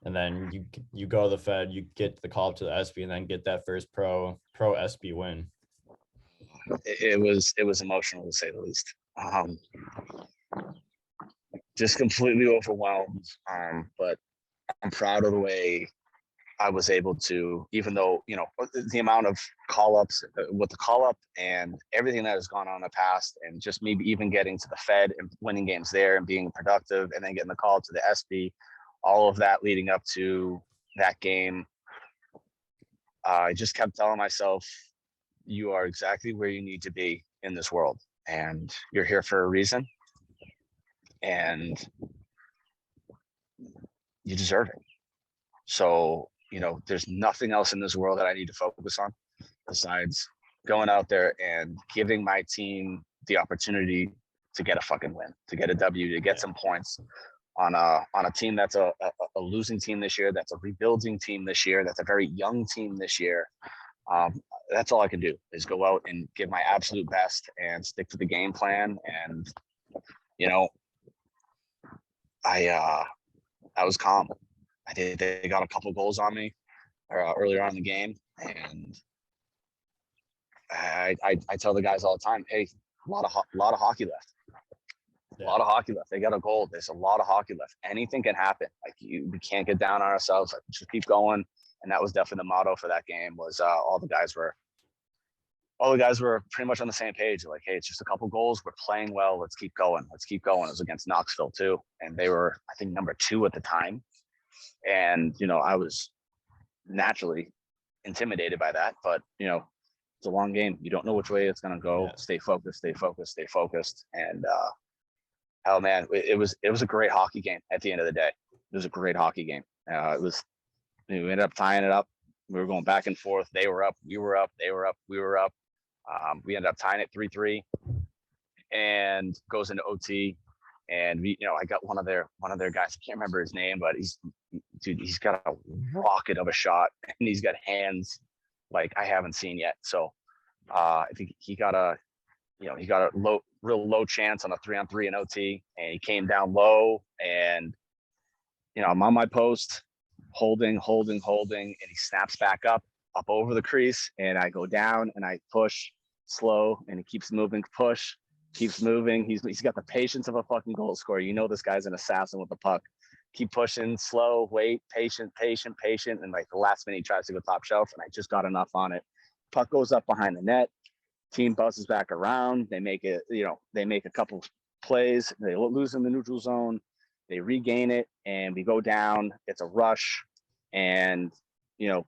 Speaker 1: and then you go to the Fed, you get the call up to the SB, and then get that first pro SB win.
Speaker 2: It was emotional to say the least. Just completely overwhelmed. But I'm proud of the way I was able to, even though, the amount of call-ups with the call-up and everything that has gone on in the past, and just maybe even getting to the Fed and winning games there and being productive, and then getting the call to the SB, all of that leading up to that game. I just kept telling myself, you are exactly where you need to be in this world, and you're here for a reason, and you deserve it. So, there's nothing else in this world that I need to focus on besides going out there and giving my team the opportunity to get a fucking win, to get a W, to get some points on a team that's a losing team this year, that's a rebuilding team this year, that's a very young team this year. That's all I can do is go out and give my absolute best and stick to the game plan. And, I was calm. They got a couple goals on me earlier on in the game, and I tell the guys all the time, hey, a lot of hockey left. A lot of hockey left. They got a goal. There's a lot of hockey left. Anything can happen. Like, we can't get down on ourselves. Like, just keep going. And that was definitely the motto for that game. Was all the guys were pretty much on the same page. Like, hey, it's just a couple goals. We're playing well. Let's keep going. Let's keep going. It was against Knoxville too, and they were, I think, number 2 at the time. And I was naturally intimidated by that, but it's a long game. You don't know which way it's gonna go. Yeah. Stay focused. And hell, man, it was a great hockey game. At the end of the day, it was a great hockey game. We ended up tying it up. We were going back and forth. They were up, we were up, they were up, we were up. We ended up tying it 3-3, and goes into OT. And I got one of their guys. I can't remember his name, but he's got a rocket of a shot, and he's got hands like I haven't seen yet. So I think he got a real low chance on a 3-on-3 in OT, and he came down low, and I'm on my post, holding, and he snaps back up over the crease, and I go down and I push slow, and he keeps moving, push. Keeps moving. He's got the patience of a fucking goal scorer. This guy's an assassin with the puck. Keep pushing, slow, wait, patient. And like the last minute, he tries to go top shelf, and I just got enough on it. Puck goes up behind the net. Team buzzes back around. They make it. They make a couple plays. They lose in the neutral zone. They regain it, and we go down. It's a rush, and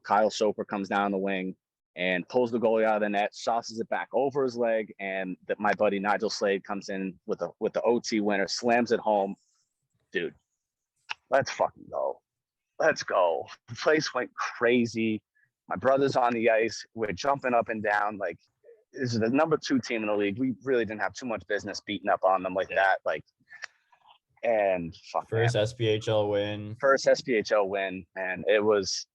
Speaker 2: Kyle Soper comes down the wing and pulls the goalie out of the net, sauces it back over his leg, and my buddy Nigel Slade comes in with the OT winner, slams it home. Dude, let's fucking go. Let's go. The place went crazy. My brother's on the ice. We're jumping up and down. Like, this is the number 2 team in the league. We really didn't have too much business beating up on them like that. Like, and fuck,
Speaker 1: first
Speaker 2: man.
Speaker 1: SPHL win.
Speaker 2: First SPHL win, and it was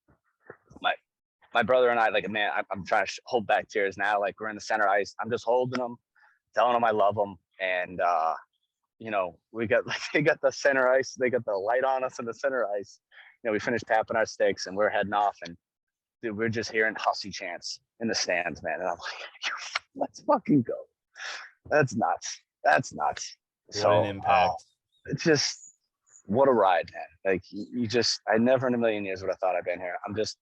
Speaker 2: my brother and I, like, man, I'm trying to hold back tears now. Like, we're in the center ice. I'm just holding them, telling them I love them. And, they got the center ice. They got the light on us in the center ice. We finished tapping our sticks, and we're heading off. And dude, we're just hearing Hussey chants in the stands, man. And I'm like, let's fucking go. That's nuts.
Speaker 1: What an impact.
Speaker 2: It's just, what a ride, man. Like, I never in a million years would have thought I'd been here. I'm just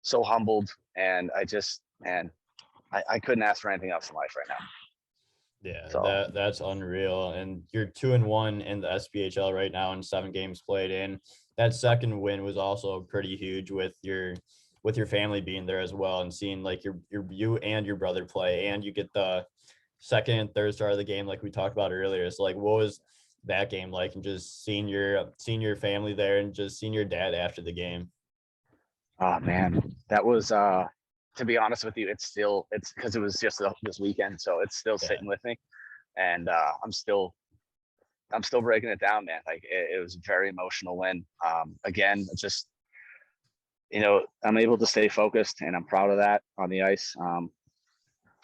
Speaker 2: so humbled, and I couldn't ask for anything else in life right now.
Speaker 1: Yeah, so that's unreal. And you're 2-1 in the SPHL right now, and 7 games played in. That second win was also pretty huge with your family being there as well, and seeing like you and your brother play, and you get the second and third star of the game like we talked about earlier. So like, what was that game like, and just seeing your family there, and just seeing your dad after the game?
Speaker 2: Oh man, that was to be honest with you, it's because it was just this weekend, so it's still sitting with me, and I'm still breaking it down, man. Like it was a very emotional win. Again, just I'm able to stay focused, and I'm proud of that on the ice.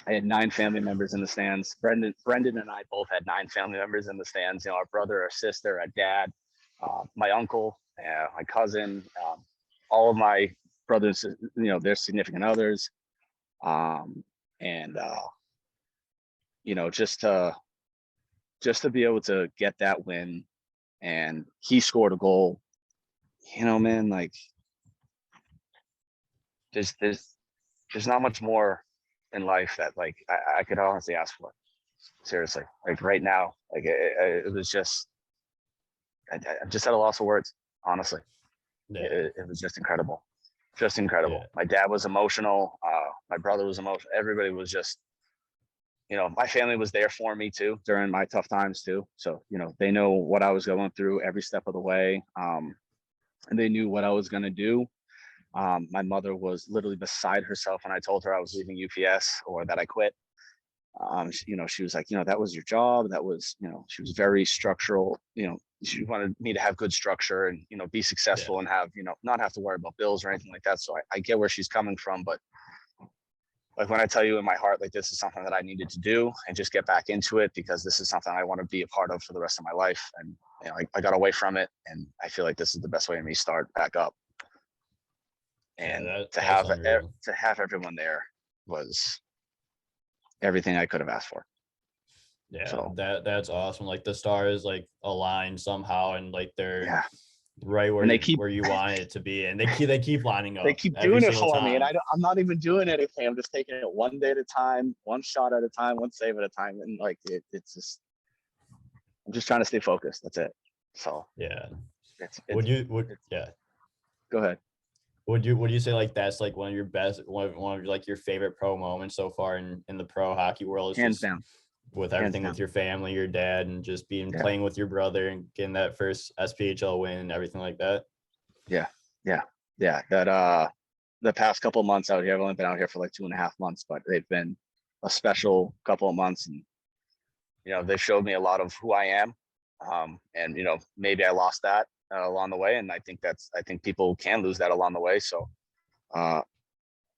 Speaker 2: I had 9 family members in the stands. Brendan and I both had 9 family members in the stands. Our brother, our sister, our dad, my uncle, my cousin, all of my brothers, their significant others. And just to be able to get that win, and he scored a goal, man, like there's not much more in life that like I could honestly ask for. Seriously, like right now, like it was just, I just had a loss of words, honestly. It was just incredible. My dad was emotional. My brother was emotional. Everybody was just, my family was there for me too during my tough times too. So, they know what I was going through every step of the way. And they knew what I was going to do. My mother was literally beside herself when I told her I was leaving UPS or that I quit. She was like, that was your job. That was, she was very structural. She wanted me to have good structure and, be successful and have, not have to worry about bills or anything like that. So I get where she's coming from, but like when I tell you in my heart, like this is something that I needed to do and just get back into it because this is something I want to be a part of for the rest of my life. And I got away from it, and I feel like this is the best way for me to start back up. And to have everyone there was everything I could have asked for.
Speaker 1: Yeah, so that's awesome. Like the stars like align somehow, and like they're right where where you want it to be, and they keep lining up.
Speaker 2: They keep doing it for me, and I'm not even doing anything. I'm just taking it one day at a time, one shot at a time, one save at a time, and like it's just, I'm just trying to stay focused. That's it. So Go ahead.
Speaker 1: Would you say like that's like one of your best, one of like your favorite pro moments so far in the pro hockey world? Is
Speaker 2: hands down.
Speaker 1: With everything with your family, your dad, and just playing with your brother and getting that first SPHL win and everything like that.
Speaker 2: Yeah. That the past couple of months out here, I've only been out here for like 2.5 months, but they've been a special couple of months, and they showed me a lot of who I am. And maybe I lost that along the way, and I think people can lose that along the way. So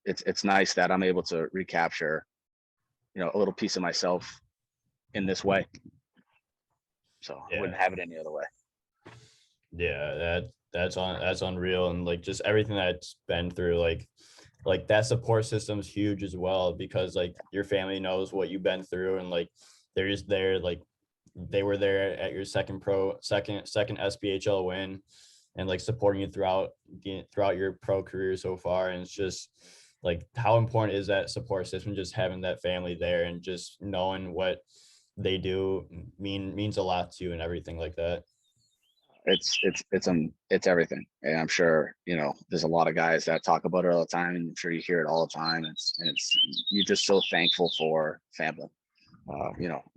Speaker 2: it's nice that I'm able to recapture a little piece of myself in this way. So I wouldn't have it any other way.
Speaker 1: Yeah, that's unreal. And like just everything that's been through, like that support system's huge as well, because like your family knows what you've been through, and like they're just there, like they were there at your second SPHL win, and like supporting you throughout your pro career so far. And it's just like, how important is that support system, just having that family there and just knowing what they do means a lot to you and everything like that.
Speaker 2: It's everything. And I'm sure, there's a lot of guys that talk about it all the time, and I'm sure you hear it all the time. It's you're just so thankful for family,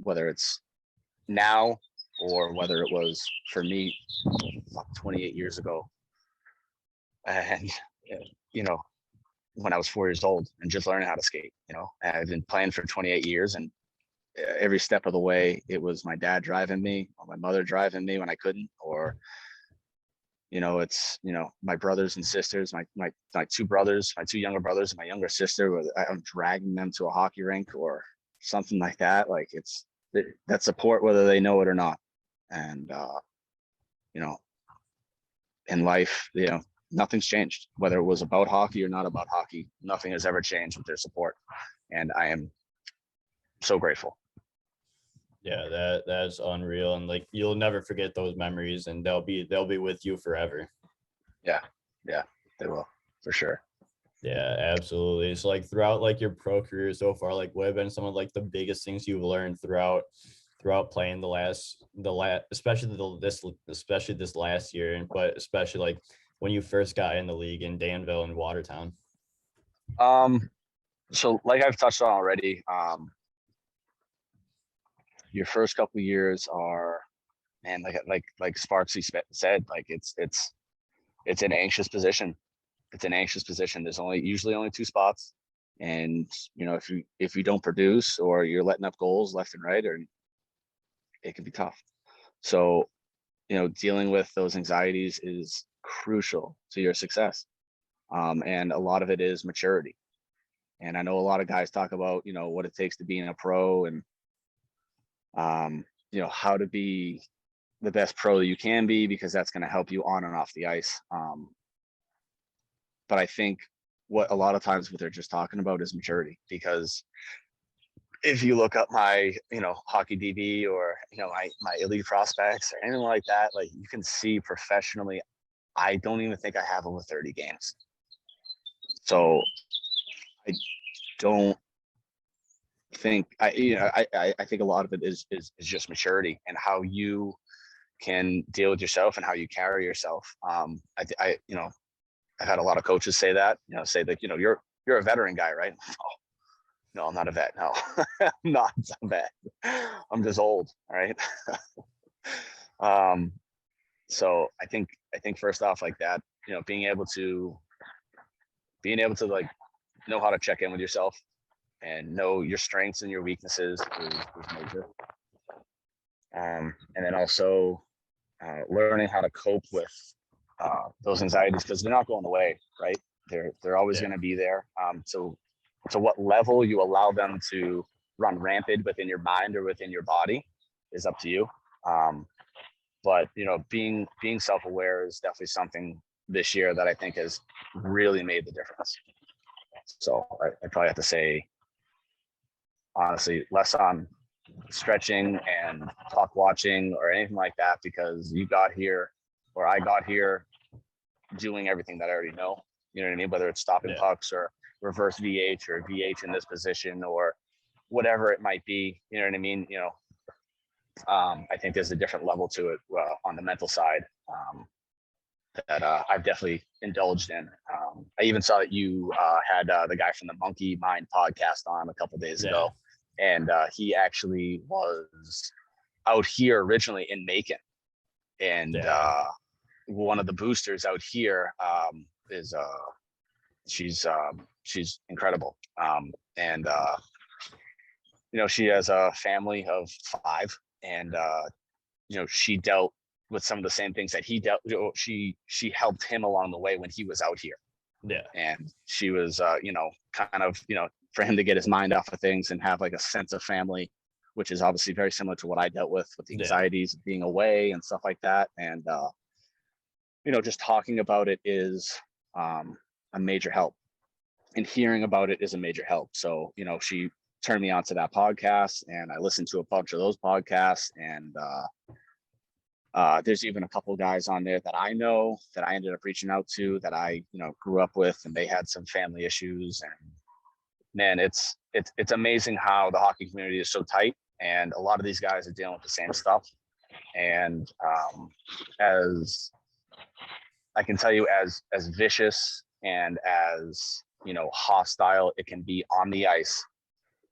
Speaker 2: whether it's now or whether it was for me 28 years ago. And, when I was 4 years old and just learning how to skate, I've been playing for 28 years, and every step of the way, it was my dad driving me or my mother driving me when I couldn't, or, it's, my brothers and sisters, my 2 brothers, my 2 younger brothers and my younger sister, I'm dragging them to a hockey rink or something like that. Like it's that support, whether they know it or not. And, in life, nothing's changed, whether it was about hockey or not about hockey. Nothing has ever changed with their support. And I am so grateful.
Speaker 1: Yeah, that's unreal. And like, you'll never forget those memories, and they'll be with you forever.
Speaker 2: Yeah, they will, for sure.
Speaker 1: Yeah, absolutely. So like throughout like your pro career so far, like what have been some of like the biggest things you've learned throughout playing especially this last year, but especially like when you first got in the league in Danville and Watertown?
Speaker 2: So like I've touched on already, your first couple of years are, man, like Sparksy said, like it's an anxious position. It's an anxious position. There's usually only 2 spots. And, if you don't produce, or you're letting up goals left and right, or it can be tough. So, dealing with those anxieties is crucial to your success. And a lot of it is maturity. And I know a lot of guys talk about, what it takes to be in a pro, and, how to be the best pro that you can be, because that's going to help you on and off the ice. But I think what a lot of times what they're just talking about is maturity, because if you look up my, hockey DB, or, my elite prospects or anything like that, like, you can see professionally, I don't even think I have over 30 games. So I don't think I think a lot of it is just maturity, and how you can deal with yourself and how you carry yourself. I've had a lot of coaches say that, say that, you're a veteran guy, right? Oh, no, I'm not a vet. No, I'm not a vet. I'm just old. All right. So I think first off, like that, being able to like know how to check in with yourself and know your strengths and your weaknesses is major. And then also learning how to cope with those anxieties, because they're not going away, right? They're always going to be there. So to what level you allow them to run rampant within your mind or within your body is up to you. But being self-aware is definitely something this year that I think has really made the difference. So I probably have to say, honestly, less on stretching and clock watching or anything like that, because you got here, or I got here, doing everything that I already know. You know what I mean? Whether it's stopping pucks, or reverse VH, or VH in this position, or whatever it might be. You know what I mean? I think there's a different level to it on the mental side that I've definitely indulged in. I even saw that you had the guy from the Monkey Mind podcast on a couple days ago, and he actually was out here originally in Macon, and one of the boosters out here is she's incredible, and she has a family of 5, and she dealt with some of the same things that he dealt. She helped him along the way when he was out here. And she was kind of for him to get his mind off of things and have like a sense of family, which is obviously very similar to what I dealt with the anxieties of being away and stuff like that. And just talking about it is a major help, and hearing about it is a major help. So she turned me on to that podcast, and I listened to a bunch of those podcasts, and there's even a couple of guys on there that I know that I ended up reaching out to, that I grew up with, and they had some family issues. And man, it's amazing how the hockey community is so tight, and a lot of these guys are dealing with the same stuff. And as I can tell you, as vicious and as hostile it can be on the ice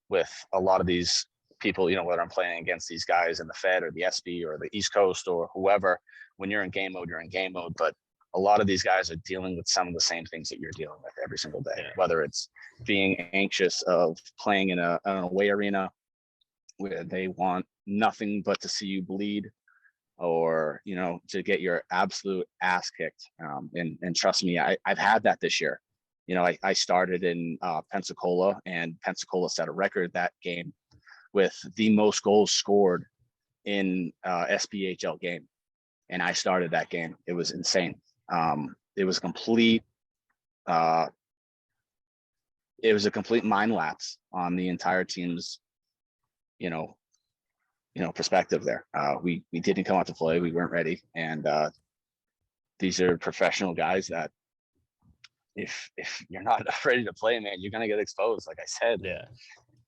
Speaker 2: with a lot of these people, whether I'm playing against these guys in the Fed or the SB or the East Coast or whoever, when you're in game mode, you're in game mode. But a lot of these guys are dealing with some of the same things that you're dealing with every single day, whether it's being anxious of playing in an away arena where they want nothing but to see you bleed, or to get your absolute ass kicked. And trust me, I've had that this year. I started in Pensacola, and Pensacola set a record that game with the most goals scored in SPHL game, and I started that game. It was insane. It was a complete mind lapse on the entire team's perspective there. We didn't come out to play. We weren't ready. And these are professional guys that if you're not ready to play, man, you're going to get exposed. Like I said,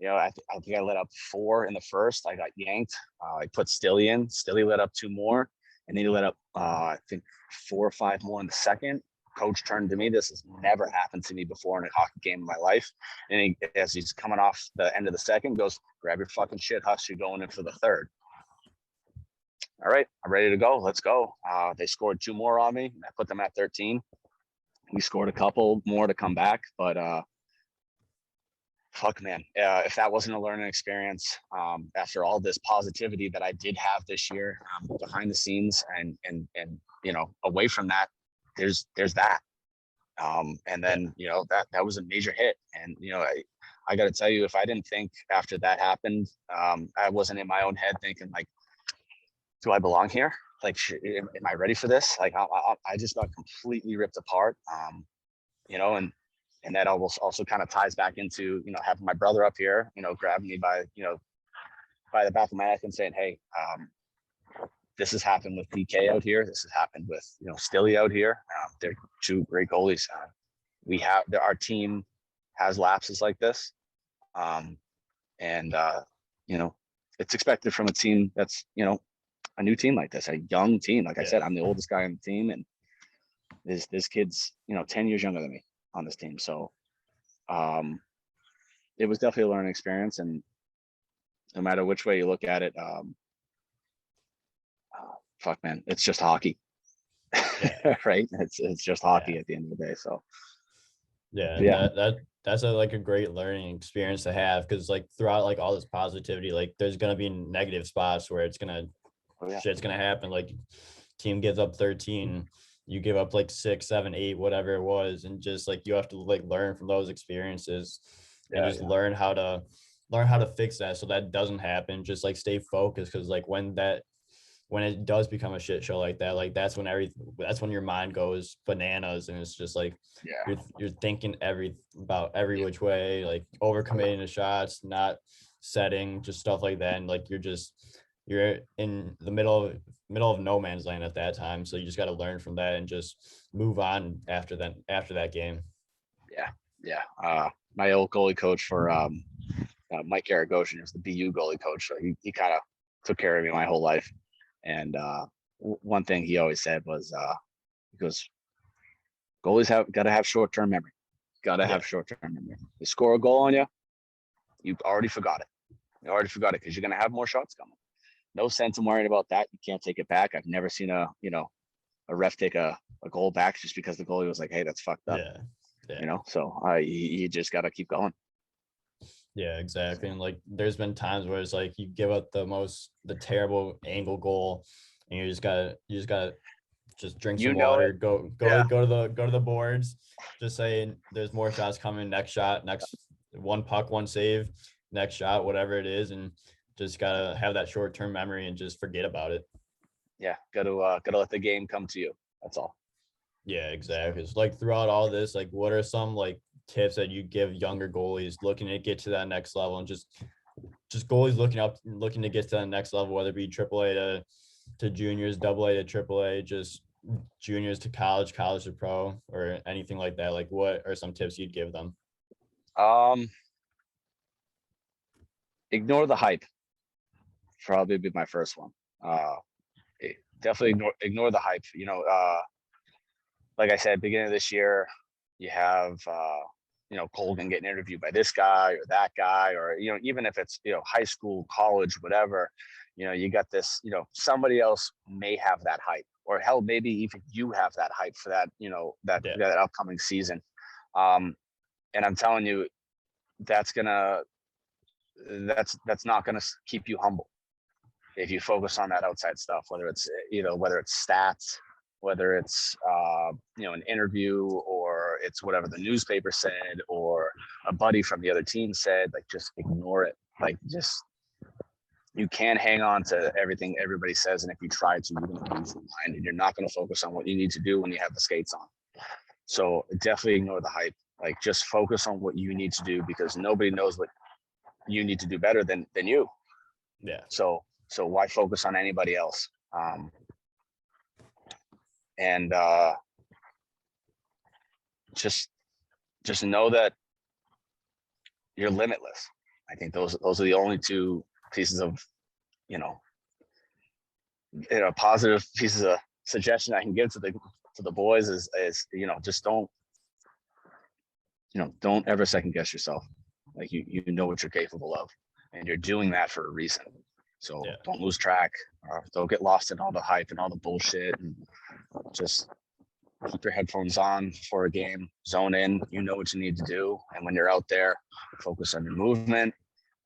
Speaker 2: I think I let up 4 in the first. I got yanked. I put Stilly in. Stilly let up 2 more. And then he let up, I think 4 or 5 more in the second. Coach turned to me. This has never happened to me before in a hockey game in my life. And as he's coming off the end of the second, goes, "Grab your fucking shit, Huss. You're going in for the third." All right, I'm ready to go. Let's go. They scored 2 more on me. I put them at 13. We scored a couple more to come back, but fuck, man, if that wasn't a learning experience, after all this positivity that I did have this year, behind the scenes and away from that, there's that. And then, that was a major hit. And, I got to tell you, if I didn't think after that happened, I wasn't in my own head thinking like, do I belong here? Like, am I ready for this? Like, I just got completely ripped apart. And that also kind of ties back into, having my brother up here, grabbing me by the back of my neck and saying, hey, this has happened with DK out here. This has happened with, Stilly out here. They're two great goalies. Our team has lapses like this. And it's expected from a team that's, a new team like this, a young team. Like I said, I'm the oldest guy on the team, and this kid's, 10 years younger than me on this team. So it was definitely a learning experience, and no matter which way you look at it, fuck, man, it's just hockey. Right? It's just hockey at the end of the day. So
Speaker 1: that's a great learning experience to have, because like throughout like all this positivity, like there's gonna be negative spots where it's gonna shit's gonna happen. Like team gives up 13, you give up like 6, 7, 8, whatever it was, and just like you have to like learn from those experiences and just learn how to fix that so that doesn't happen. Just like stay focused, because like when it does become a shit show like that, like that's when your mind goes bananas, and it's just like you're thinking about every which way, like overcommitting to shots, not setting, just stuff like that, and like you're in the middle of no man's land at that time. So you just got to learn from that and just move on after that game.
Speaker 2: My old goalie coach for Mike Garagosian is the BU goalie coach, so he kind of took care of me my whole life. And one thing he always said was, he goes, goalies got to have short-term memory. Have short-term memory. They score a goal on you, you've already forgot it. Because you're going to have more shots coming. No sense in worrying about that. You can't take it back. I've never seen a ref take a goal back just because the goalie was like, hey, that's fucked up. So you just got to keep going.
Speaker 1: Yeah, exactly. And like there's been times where it's like you give up the terrible angle goal, and you just gotta drink some water, go to the boards, just saying there's more shots coming, next one puck, one save, next shot, whatever it is, and just gotta have that short-term memory and just forget about it.
Speaker 2: Gotta let the game come to you. That's all.
Speaker 1: Yeah, exactly. It's like throughout all this, like what are some like tips that you give younger goalies looking to get to that next level, and just goalies looking to get to that next level, whether it be AAA to juniors, AA to AAA, just juniors to college to pro, or anything like that? Like what are some tips you'd give them?
Speaker 2: Ignore the hype. Probably be my first one. Definitely ignore the hype. Like I said, beginning of this year, you have Colgan getting interviewed by this guy or that guy, or even if it's high school, college, whatever, you got this, somebody else may have that hype, or hell, maybe even you have that hype for that, that upcoming season. And I'm telling you, that's not gonna keep you humble if you focus on that outside stuff, whether it's stats, whether it's an interview, or it's whatever the newspaper said or a buddy from the other team said. Like, just ignore it. Like, you can't hang on to everything everybody says, and if you try to, you're going to lose your mind, and you're not going to focus on what you need to do when you have the skates on. So definitely ignore the hype. Like, just focus on what you need to do, because nobody knows what you need to do better than you. So why focus on anybody else? And just know that you're limitless. I think those are the only two pieces of positive pieces of suggestion I can give to the boys is just don't ever second guess yourself. Like, you know what you're capable of, and you're doing that for a reason. So don't lose track, or don't get lost in all the hype and all the bullshit, and just keep your headphones on for a game, zone in, you know what you need to do. And when you're out there, focus on your movement.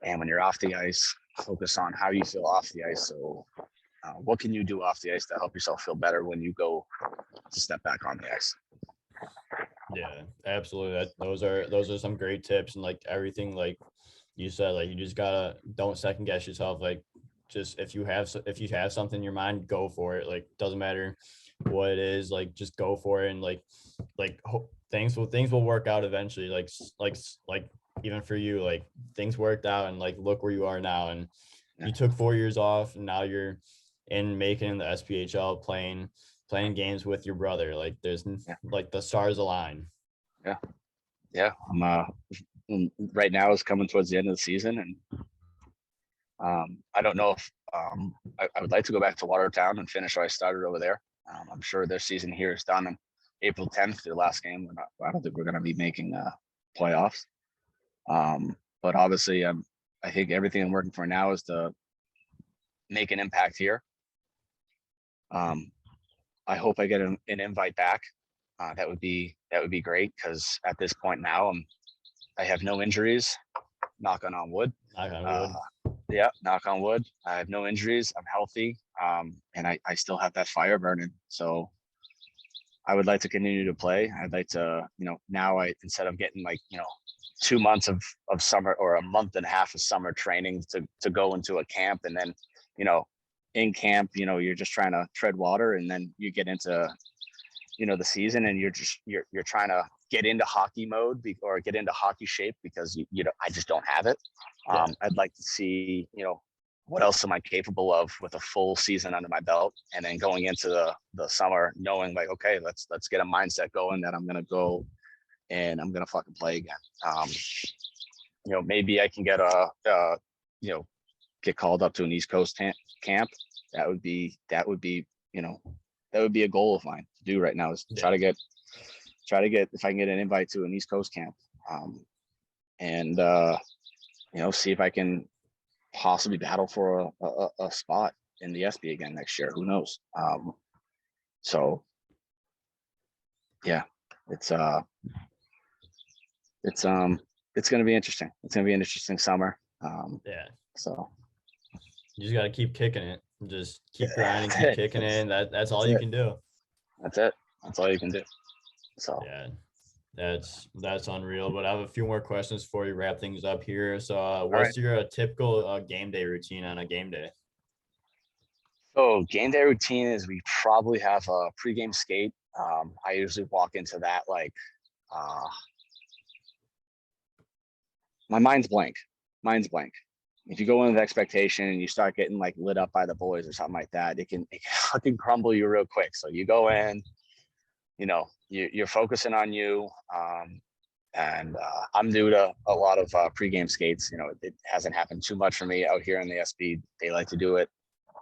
Speaker 2: And when you're off the ice, focus on how you feel off the ice. So what can you do off the ice to help yourself feel better when you go to step back on the ice?
Speaker 1: Yeah, absolutely. Those are some great tips, and like everything like you said, like you just gotta don't second guess yourself. Like just if you have something in your mind, go for it. Like doesn't matter what it is, like just go for it, and things will work out eventually. Like even for you, like things worked out, and like look where you are now. And you took 4 years off, and now you're in Macon in the SPHL playing games with your brother. Like there's like the stars align.
Speaker 2: Yeah. I'm right now is coming towards the end of the season, and I don't know if I would like to go back to Watertown and finish what I started over there. I'm sure their season here is done on April 10th, their last game. I don't think we're going to be making playoffs. But obviously, I think everything I'm working for now is to make an impact here. I hope I get an invite back. That would be great, because at this point now I have no injuries. Knock on wood. Yeah, knock on wood. I have no injuries. I'm healthy, and I still have that fire burning. So I would like to continue to play. I'd like to, now instead of getting 2 months of summer or a month and a half of summer training to go into a camp, and then in camp you're just trying to tread water, and then you get into the season, and you're trying to get into hockey mode or get into hockey shape, because I just don't have it. I'd like to see what else am I capable of with a full season under my belt, and then going into the summer knowing like, okay, let's get a mindset going that I'm gonna go and I'm gonna fucking play again. Maybe I can get get called up to an East Coast camp. That would be a goal of mine to do right now, is try to get if I can get an invite to an East Coast camp, and see if I can possibly battle for a spot in the SB again next year. Who knows? So yeah, it's going to be interesting. It's going to be an interesting summer. So
Speaker 1: you just got to keep kicking it. Just keep grinding, keep kicking it. That's all you can do.
Speaker 2: That's it. That's all you can do. So
Speaker 1: yeah, that's unreal. But I have a few more questions before you wrap things up here. So what's your typical game day routine on a game day?
Speaker 2: So game day routine is we probably have a pregame skate. I usually walk into that like my mind's blank. If you go in with expectation and you start getting like lit up by the boys or something like that, it can fucking crumble you real quick. So you go in, you're focusing on you. And I'm new to a lot of pregame skates. It hasn't happened too much for me out here in the SB. They like to do it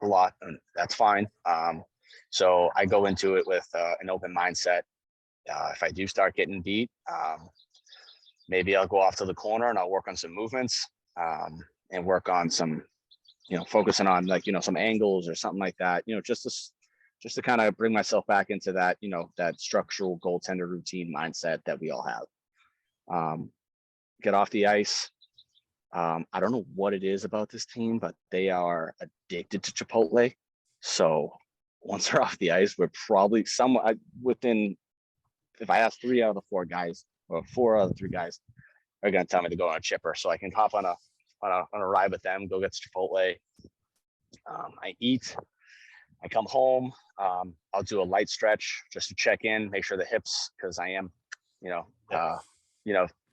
Speaker 2: a lot, and that's fine. So I go into it with an open mindset. If I do start getting beat, maybe I'll go off to the corner and I'll work on some movements, and work on some, focusing on like, some angles or something like that, just to kind of bring myself back into that, that structural goaltender routine mindset that we all have. Get off the ice. I don't know what it is about this team, but they are addicted to Chipotle. So once they're off the ice, we're probably within, if I ask 3 out of the 4 guys, or 4 out of the 3 guys are going to tell me to go on a chipper, so I can hop on a ride with them, go get Chipotle. I eat, I come home. I'll do a light stretch just to check in, make sure the hips, because I am,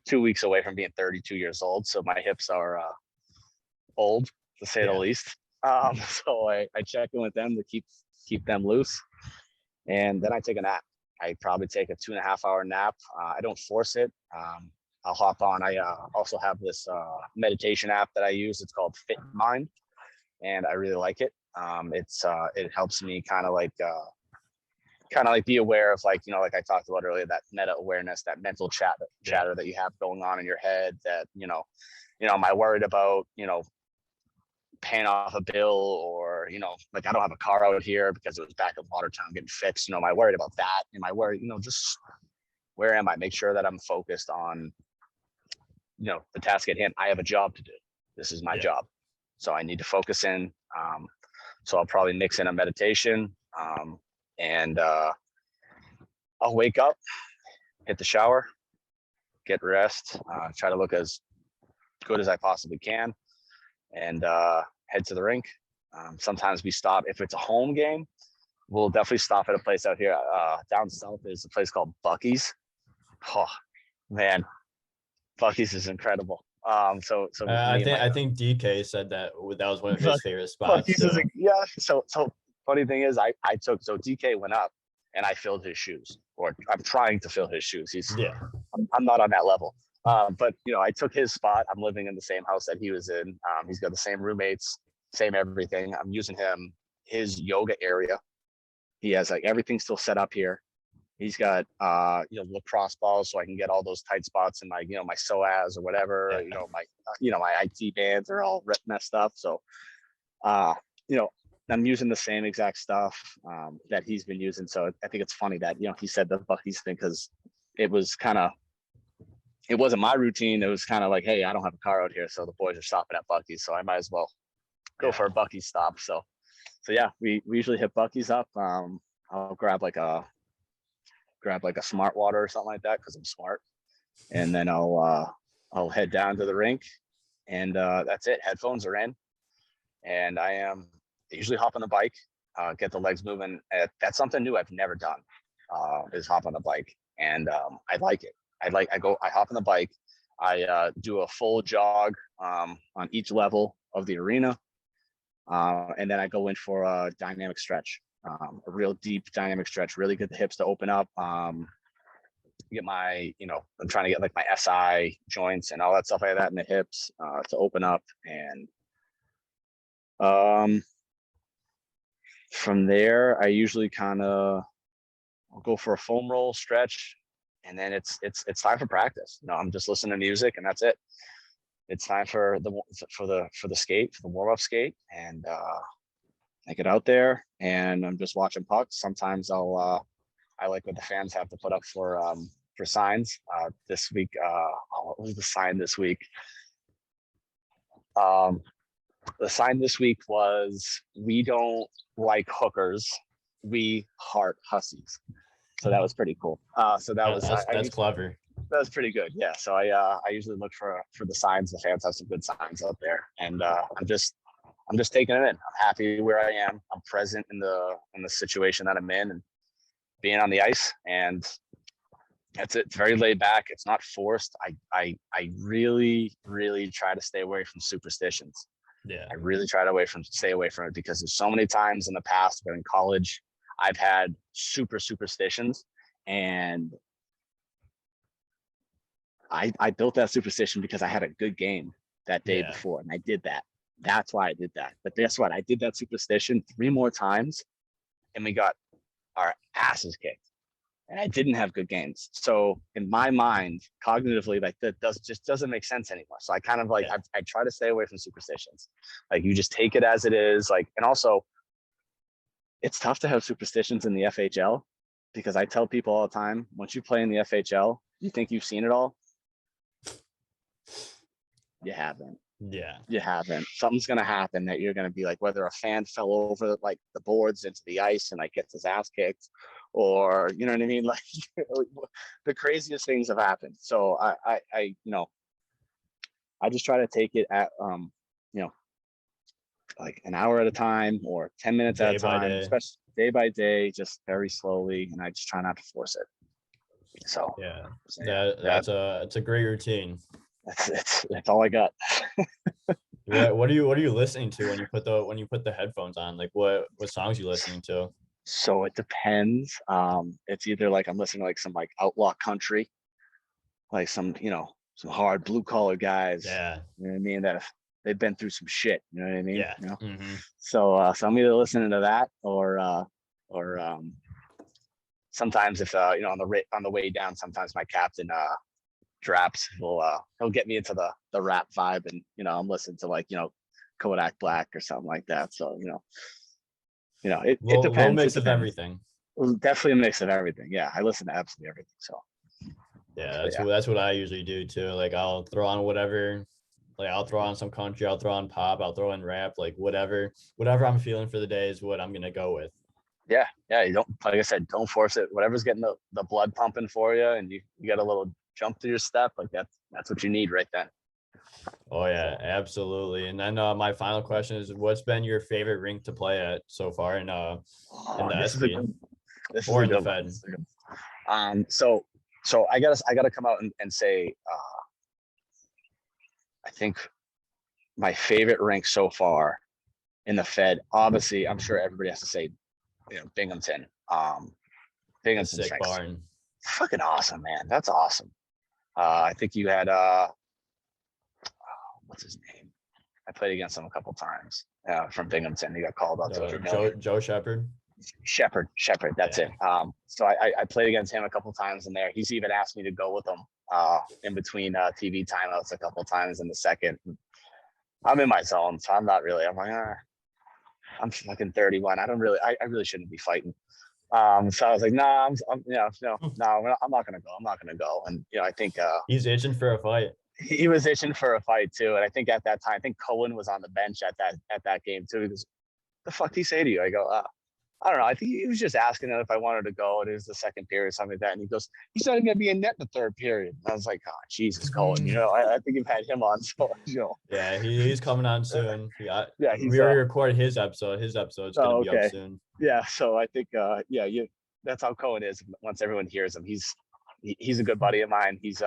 Speaker 2: 2 weeks away from being 32 years old. So my hips are old, to say the least. So I check in with them to keep them loose. And then I take a nap. I probably take a 2.5 hour nap. I don't force it. I'll hop on. I also have this meditation app that I use. It's called Fit Mind, and I really like it. It helps me kind of like be aware of like I talked about earlier, that meta awareness, that mental chatter that you have going on in your head, that am I worried about paying off a bill, or, like I don't have a car out here because it was back in Watertown getting fixed. Am I worried about that? Am I worried, just where am I? Make sure that I'm focused on, the task at hand. I have a job to do. This is my job. So I need to focus in. So I'll probably mix in a meditation, and I'll wake up, hit the shower, get rest, try to look as good as I possibly can, and head to the rink. Sometimes we stop. If it's a home game, we'll definitely stop at a place out here. Down south is a place called Buc-ee's. Oh, man, Buc-ee's is incredible. So
Speaker 1: I think DK said that was one of his favorite spots.
Speaker 2: Yeah. So funny thing is, so DK went up and I filled his shoes, or I'm trying to fill his shoes. I'm not on that level. But I took his spot. I'm living in the same house that he was in. He's got the same roommates, same everything. I'm using his yoga area. He has like everything still set up here. He's got lacrosse balls, so I can get all those tight spots in my my psoas or whatever. My IT bands are all messed up. So I'm using the same exact stuff that he's been using. So I think it's funny that he said the Buc-ee's thing, because it wasn't my routine. It was kind of like, hey, I don't have a car out here, so the boys are stopping at Buc-ee's, so I might as well go for a Buc-ee's stop. So yeah, we usually hit Buc-ee's up. I'll grab like a smart water or something like that, because I'm smart, and then I'll head down to the rink, and that's it. Headphones are in, and I usually hop on the bike, get the legs moving. That's something new I've never done, is hop on the bike, and I like it. I hop on the bike. I do a full jog on each level of the arena, and then I go in for a dynamic stretch, a real deep dynamic stretch, really get the hips to open up. Get my, I'm trying to get like my SI joints and all that stuff like that in the hips to open up, and from there I usually I'll go for a foam roll stretch, and then it's time for practice. I'm just listening to music, and that's it. It's time for the skate, for the warm-up skate, and I get out there and I'm just watching pucks. Sometimes I like what the fans have to put up for signs. This week, what was the sign this week? The sign this week was, "We don't like hookers, we heart Hussies." So that was pretty cool. So that's
Speaker 1: clever.
Speaker 2: That was pretty good. Yeah. So I usually look for the signs. The fans have some good signs out there, and I'm just taking it in. I'm happy where I am. I'm present in the situation that I'm in, and being on the ice, and that's it. It's very laid back. It's not forced. I really, really try to stay away from superstitions.
Speaker 1: Yeah.
Speaker 2: I really try to stay away from it, because there's so many times in the past, but in college, I've had superstitions, and I built that superstition because I had a good game that day before, and I did that. That's why I did that. But guess what? I did that superstition 3 more times, and we got our asses kicked. And I didn't have good games. So in my mind, cognitively, like that doesn't make sense anymore. So I kind of like, I try to stay away from superstitions. Like, you just take it as it is. Like, and also, it's tough to have superstitions in the FHL, because I tell people all the time, once you play in the FHL, you think you've seen it all. You haven't.
Speaker 1: Yeah.
Speaker 2: You haven't. Something's going to happen that you're going to be like, whether a fan fell over like the boards into the ice and like gets his ass kicked, or, you know what I mean? Like, the craziest things have happened. So I just try to take it at, like an hour at a time, or 10 minutes at a time, especially day by day, just very slowly. And I just try not to force it. So
Speaker 1: that's a great routine.
Speaker 2: That's all I got.
Speaker 1: What are you listening to when you put the headphones on? Like, what songs you listening to?
Speaker 2: So it depends. It's either like I'm listening to like some like outlaw country, like some hard blue collar guys.
Speaker 1: Yeah.
Speaker 2: You know what I mean? That they've been through some shit. You know what I mean?
Speaker 1: Yeah.
Speaker 2: Mm-hmm. So I'm either listening to that, or sometimes if on the way down, sometimes my captain Draps will he'll get me into the rap vibe, and I'm listening to like Kodak Black or something like that. So it
Speaker 1: Low
Speaker 2: depends. It
Speaker 1: mix of
Speaker 2: depends.
Speaker 1: everything.
Speaker 2: Definitely a mix of everything. Yeah, I listen to absolutely everything. So
Speaker 1: Yeah,
Speaker 2: yeah.
Speaker 1: that's what I usually do too. Like I'll throw on whatever, like I'll throw on some country, I'll throw on pop, I'll throw in rap, like whatever I'm feeling for the day is what I'm gonna go with.
Speaker 2: Yeah, yeah. You don't, like I said, don't force it. Whatever's getting the blood pumping for you, and you get a little jump to your step, like that's what you need right then.
Speaker 1: Oh yeah, absolutely. And then my final question is, what's been your favorite rink to play at so far in
Speaker 2: Oh,
Speaker 1: the
Speaker 2: this is a
Speaker 1: SP
Speaker 2: good. This is
Speaker 1: or
Speaker 2: a
Speaker 1: in the
Speaker 2: good one.
Speaker 1: Fed?
Speaker 2: This is a good so I gotta come out and say, I think my favorite rink so far in the Fed. Obviously, I'm sure everybody has to say, Binghamton.
Speaker 1: The
Speaker 2: Binghamton's
Speaker 1: sick
Speaker 2: rinks
Speaker 1: barn.
Speaker 2: fucking awesome, man. That's awesome. I think you had what's his name? I played against him a couple times from Binghamton. He got called up to a million.
Speaker 1: Joe Shepard.
Speaker 2: Shepherd, that's
Speaker 1: Yeah.
Speaker 2: it. So I played against him a couple times in there. He's even asked me to go with him in between TV timeouts a couple times in the second. I'm in my zone, so I'm not really. I'm like, I'm fucking 31. I really shouldn't be fighting. So I was like, nah, I'm I'm not gonna go. I'm not gonna go. And I think
Speaker 1: He's itching for a fight.
Speaker 2: he was itching for a fight too. And I think at that time, I think Cohen was on the bench at that game too. He goes, "The fuck did he say to you?" I go, I don't know. I think he was just asking if I wanted to go. It is the second period, something like that. And he goes, "He's not going to be in net in the third period." And I was like, "Oh, Jesus, Cohen." I think you've had him on, so
Speaker 1: Yeah, he's coming on soon. Yeah,
Speaker 2: yeah,
Speaker 1: we
Speaker 2: he's
Speaker 1: already recorded his episode. His episode's gonna
Speaker 2: oh,
Speaker 1: be up
Speaker 2: okay.
Speaker 1: soon.
Speaker 2: Yeah, so I think that's how Cohen is. Once everyone hears him, he's a good buddy of mine. He's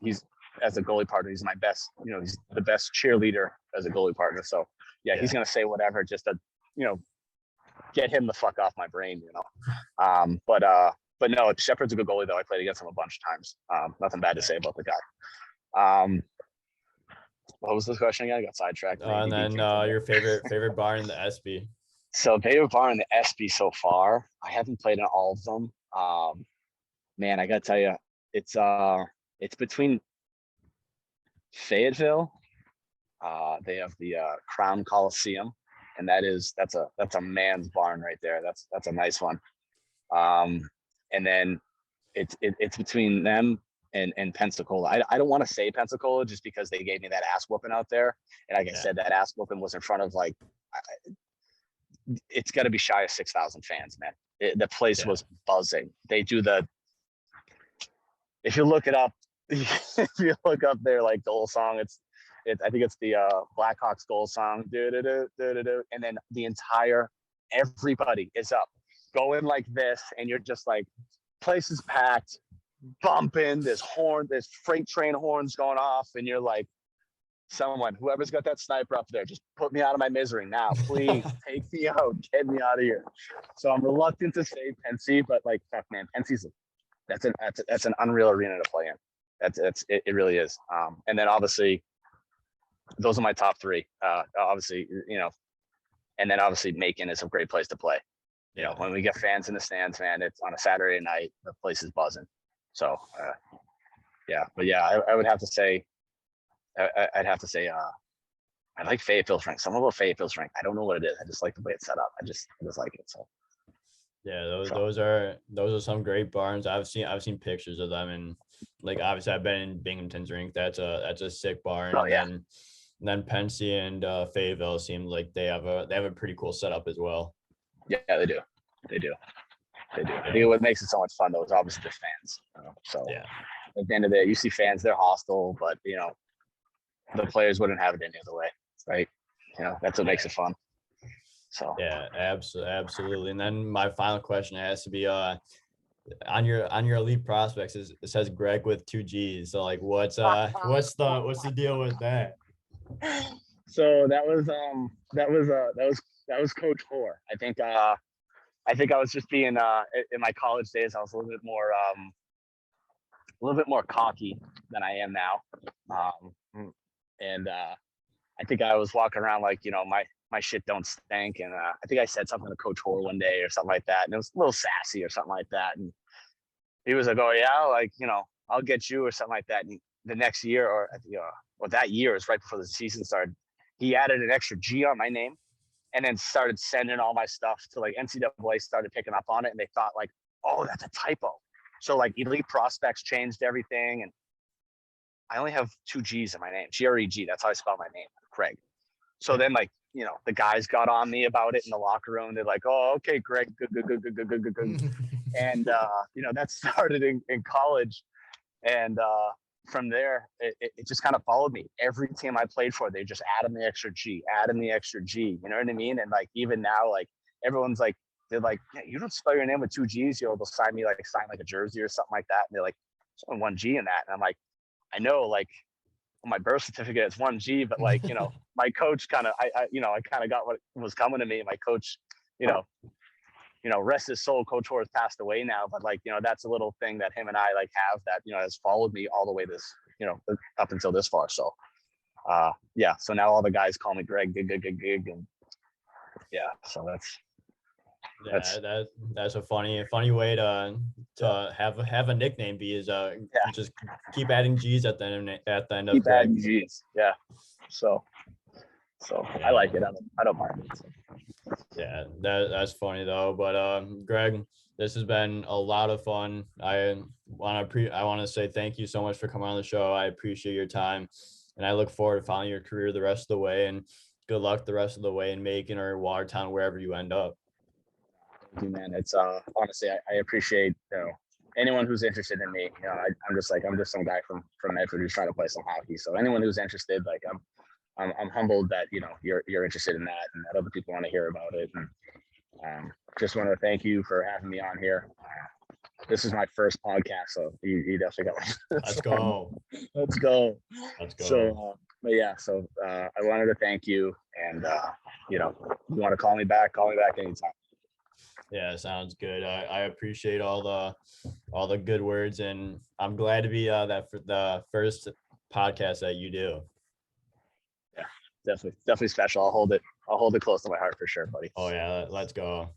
Speaker 2: he's as a goalie partner, he's my best. He's the best cheerleader as a goalie partner. So yeah, he's gonna say whatever just to get him the fuck off my brain. But no, Shepard's a good goalie though. I played against him a bunch of times. Nothing bad to say about the guy. What was this question again? I got sidetracked.
Speaker 1: And then your favorite bar in the SB.
Speaker 2: So favorite bar in the SB so far. I haven't played in all of them. Man, I gotta tell you, it's between Fayetteville. They have the Crown Coliseum, and that's a man's barn right there. That's a nice one. And then it's between them and Pensacola. I don't want to say Pensacola just because they gave me that ass whooping out there, and like I said, that ass whooping was in front of it's got to be shy of 6,000 fans, man. The place was buzzing. They do if you look it up, if you look up their goal song, I think it's the Blackhawks goal song, and then everybody is up going like this, and you're just like, place is packed, bumping. There's freight train horns going off, and you're like, whoever's got that sniper up there, just put me out of my misery now, please. Take me out, get me out of here. So I'm reluctant to say Pensy, but fuck, man, Pensy's that's an unreal arena to play in. It really is. And then obviously, those are my top three. Obviously, and then obviously Macon is a great place to play. When we get fans in the stands, man, it's on a Saturday night, the place is buzzing. So, but yeah, I would have to say, I'd have to say, I like Fayetteville's rink. Something about Fayettille's rink. I don't know what it is. I just like the way it's set up. I just like it. So.
Speaker 1: Yeah, those are some great barns. I've seen pictures of them, and obviously I've been in Binghamton's rink. That's a sick barn.
Speaker 2: Oh,
Speaker 1: and then Pensy and Fayetteville seem like they have a pretty cool setup as well.
Speaker 2: Yeah, they do. I think what makes it so much fun though is obviously the fans. So at the end of the day, you see fans, they're hostile, but the players wouldn't have it any other way, right? That's what makes it fun. So
Speaker 1: yeah, absolutely. And then my final question has to be on your elite prospects it says Greg with 2 G's. So what's the deal with that?
Speaker 2: So that was Coach Hoare. I think I was just being in my college days. I was a little bit more cocky than I am now, and I think I was walking around my shit don't stink, and I think I said something to Coach Hoare one day or something like that, and it was a little sassy or something like that, and he was like, "Oh yeah, I'll get you," or something like that. And the next year, or that year, is right before the season started. he added an extra G on my name and then started sending all my stuff to like NCAA started picking up on it. And they thought like, oh, that's a typo. So like Elite Prospects changed everything. And I only have 2 G's in my name, Greg. That's how I spell my name, Craig. So then like, you know, the guys got on me about it in the locker room. They're like, oh, okay, Greg, good. And, you know, that started in college. And from there, it just kind of followed me. Every team I played for, they just add in the extra G, you know what I mean? And like, even now, like everyone's like, they're like, yeah, you don't spell your name with 2 G's, you know, they'll sign like a jersey or something like that. And they're like, there's only 1 G in that. And I'm like, I know, like, on my birth certificate, it's 1 G, but like, you know, my coach kind of, I kind of got what was coming to me. My coach, you know, rest his soul, Coach Horace passed away now, but like, you know, that's a little thing that him and I like have that, you know, has followed me all the way this, you know, up until this far. So, yeah. So now all the guys call me Greg, gig. And yeah, so
Speaker 1: that's a funny way to have a nickname be is just keep adding G's at the end of Greg.
Speaker 2: Adding G's. Yeah. So yeah. I like it. I don't mind it. So.
Speaker 1: Yeah, that's funny though. But Greg, this has been a lot of fun. I want to say thank you so much for coming on the show. I appreciate your time, and I look forward to following your career the rest of the way. And good luck the rest of the way in Macon or Watertown, wherever you end up.
Speaker 2: Thank you, man. It's honestly, I appreciate, you know, anyone who's interested in me. You know, I'm just some guy from Medford who's trying to play some hockey. So anyone who's interested, like I'm humbled that, you know, you're interested in that and that other people want to hear about it. And just want to thank you for having me on here. This is my first podcast, so you definitely got one. Let's go. So, but yeah, so I wanted to thank you, and you know, you want to call me back anytime.
Speaker 1: Yeah, sounds good. I appreciate all the good words, and I'm glad to be that for the first podcast that you do.
Speaker 2: Yeah, definitely special. I'll hold it close to my heart for sure, buddy.
Speaker 1: Oh yeah, let's go.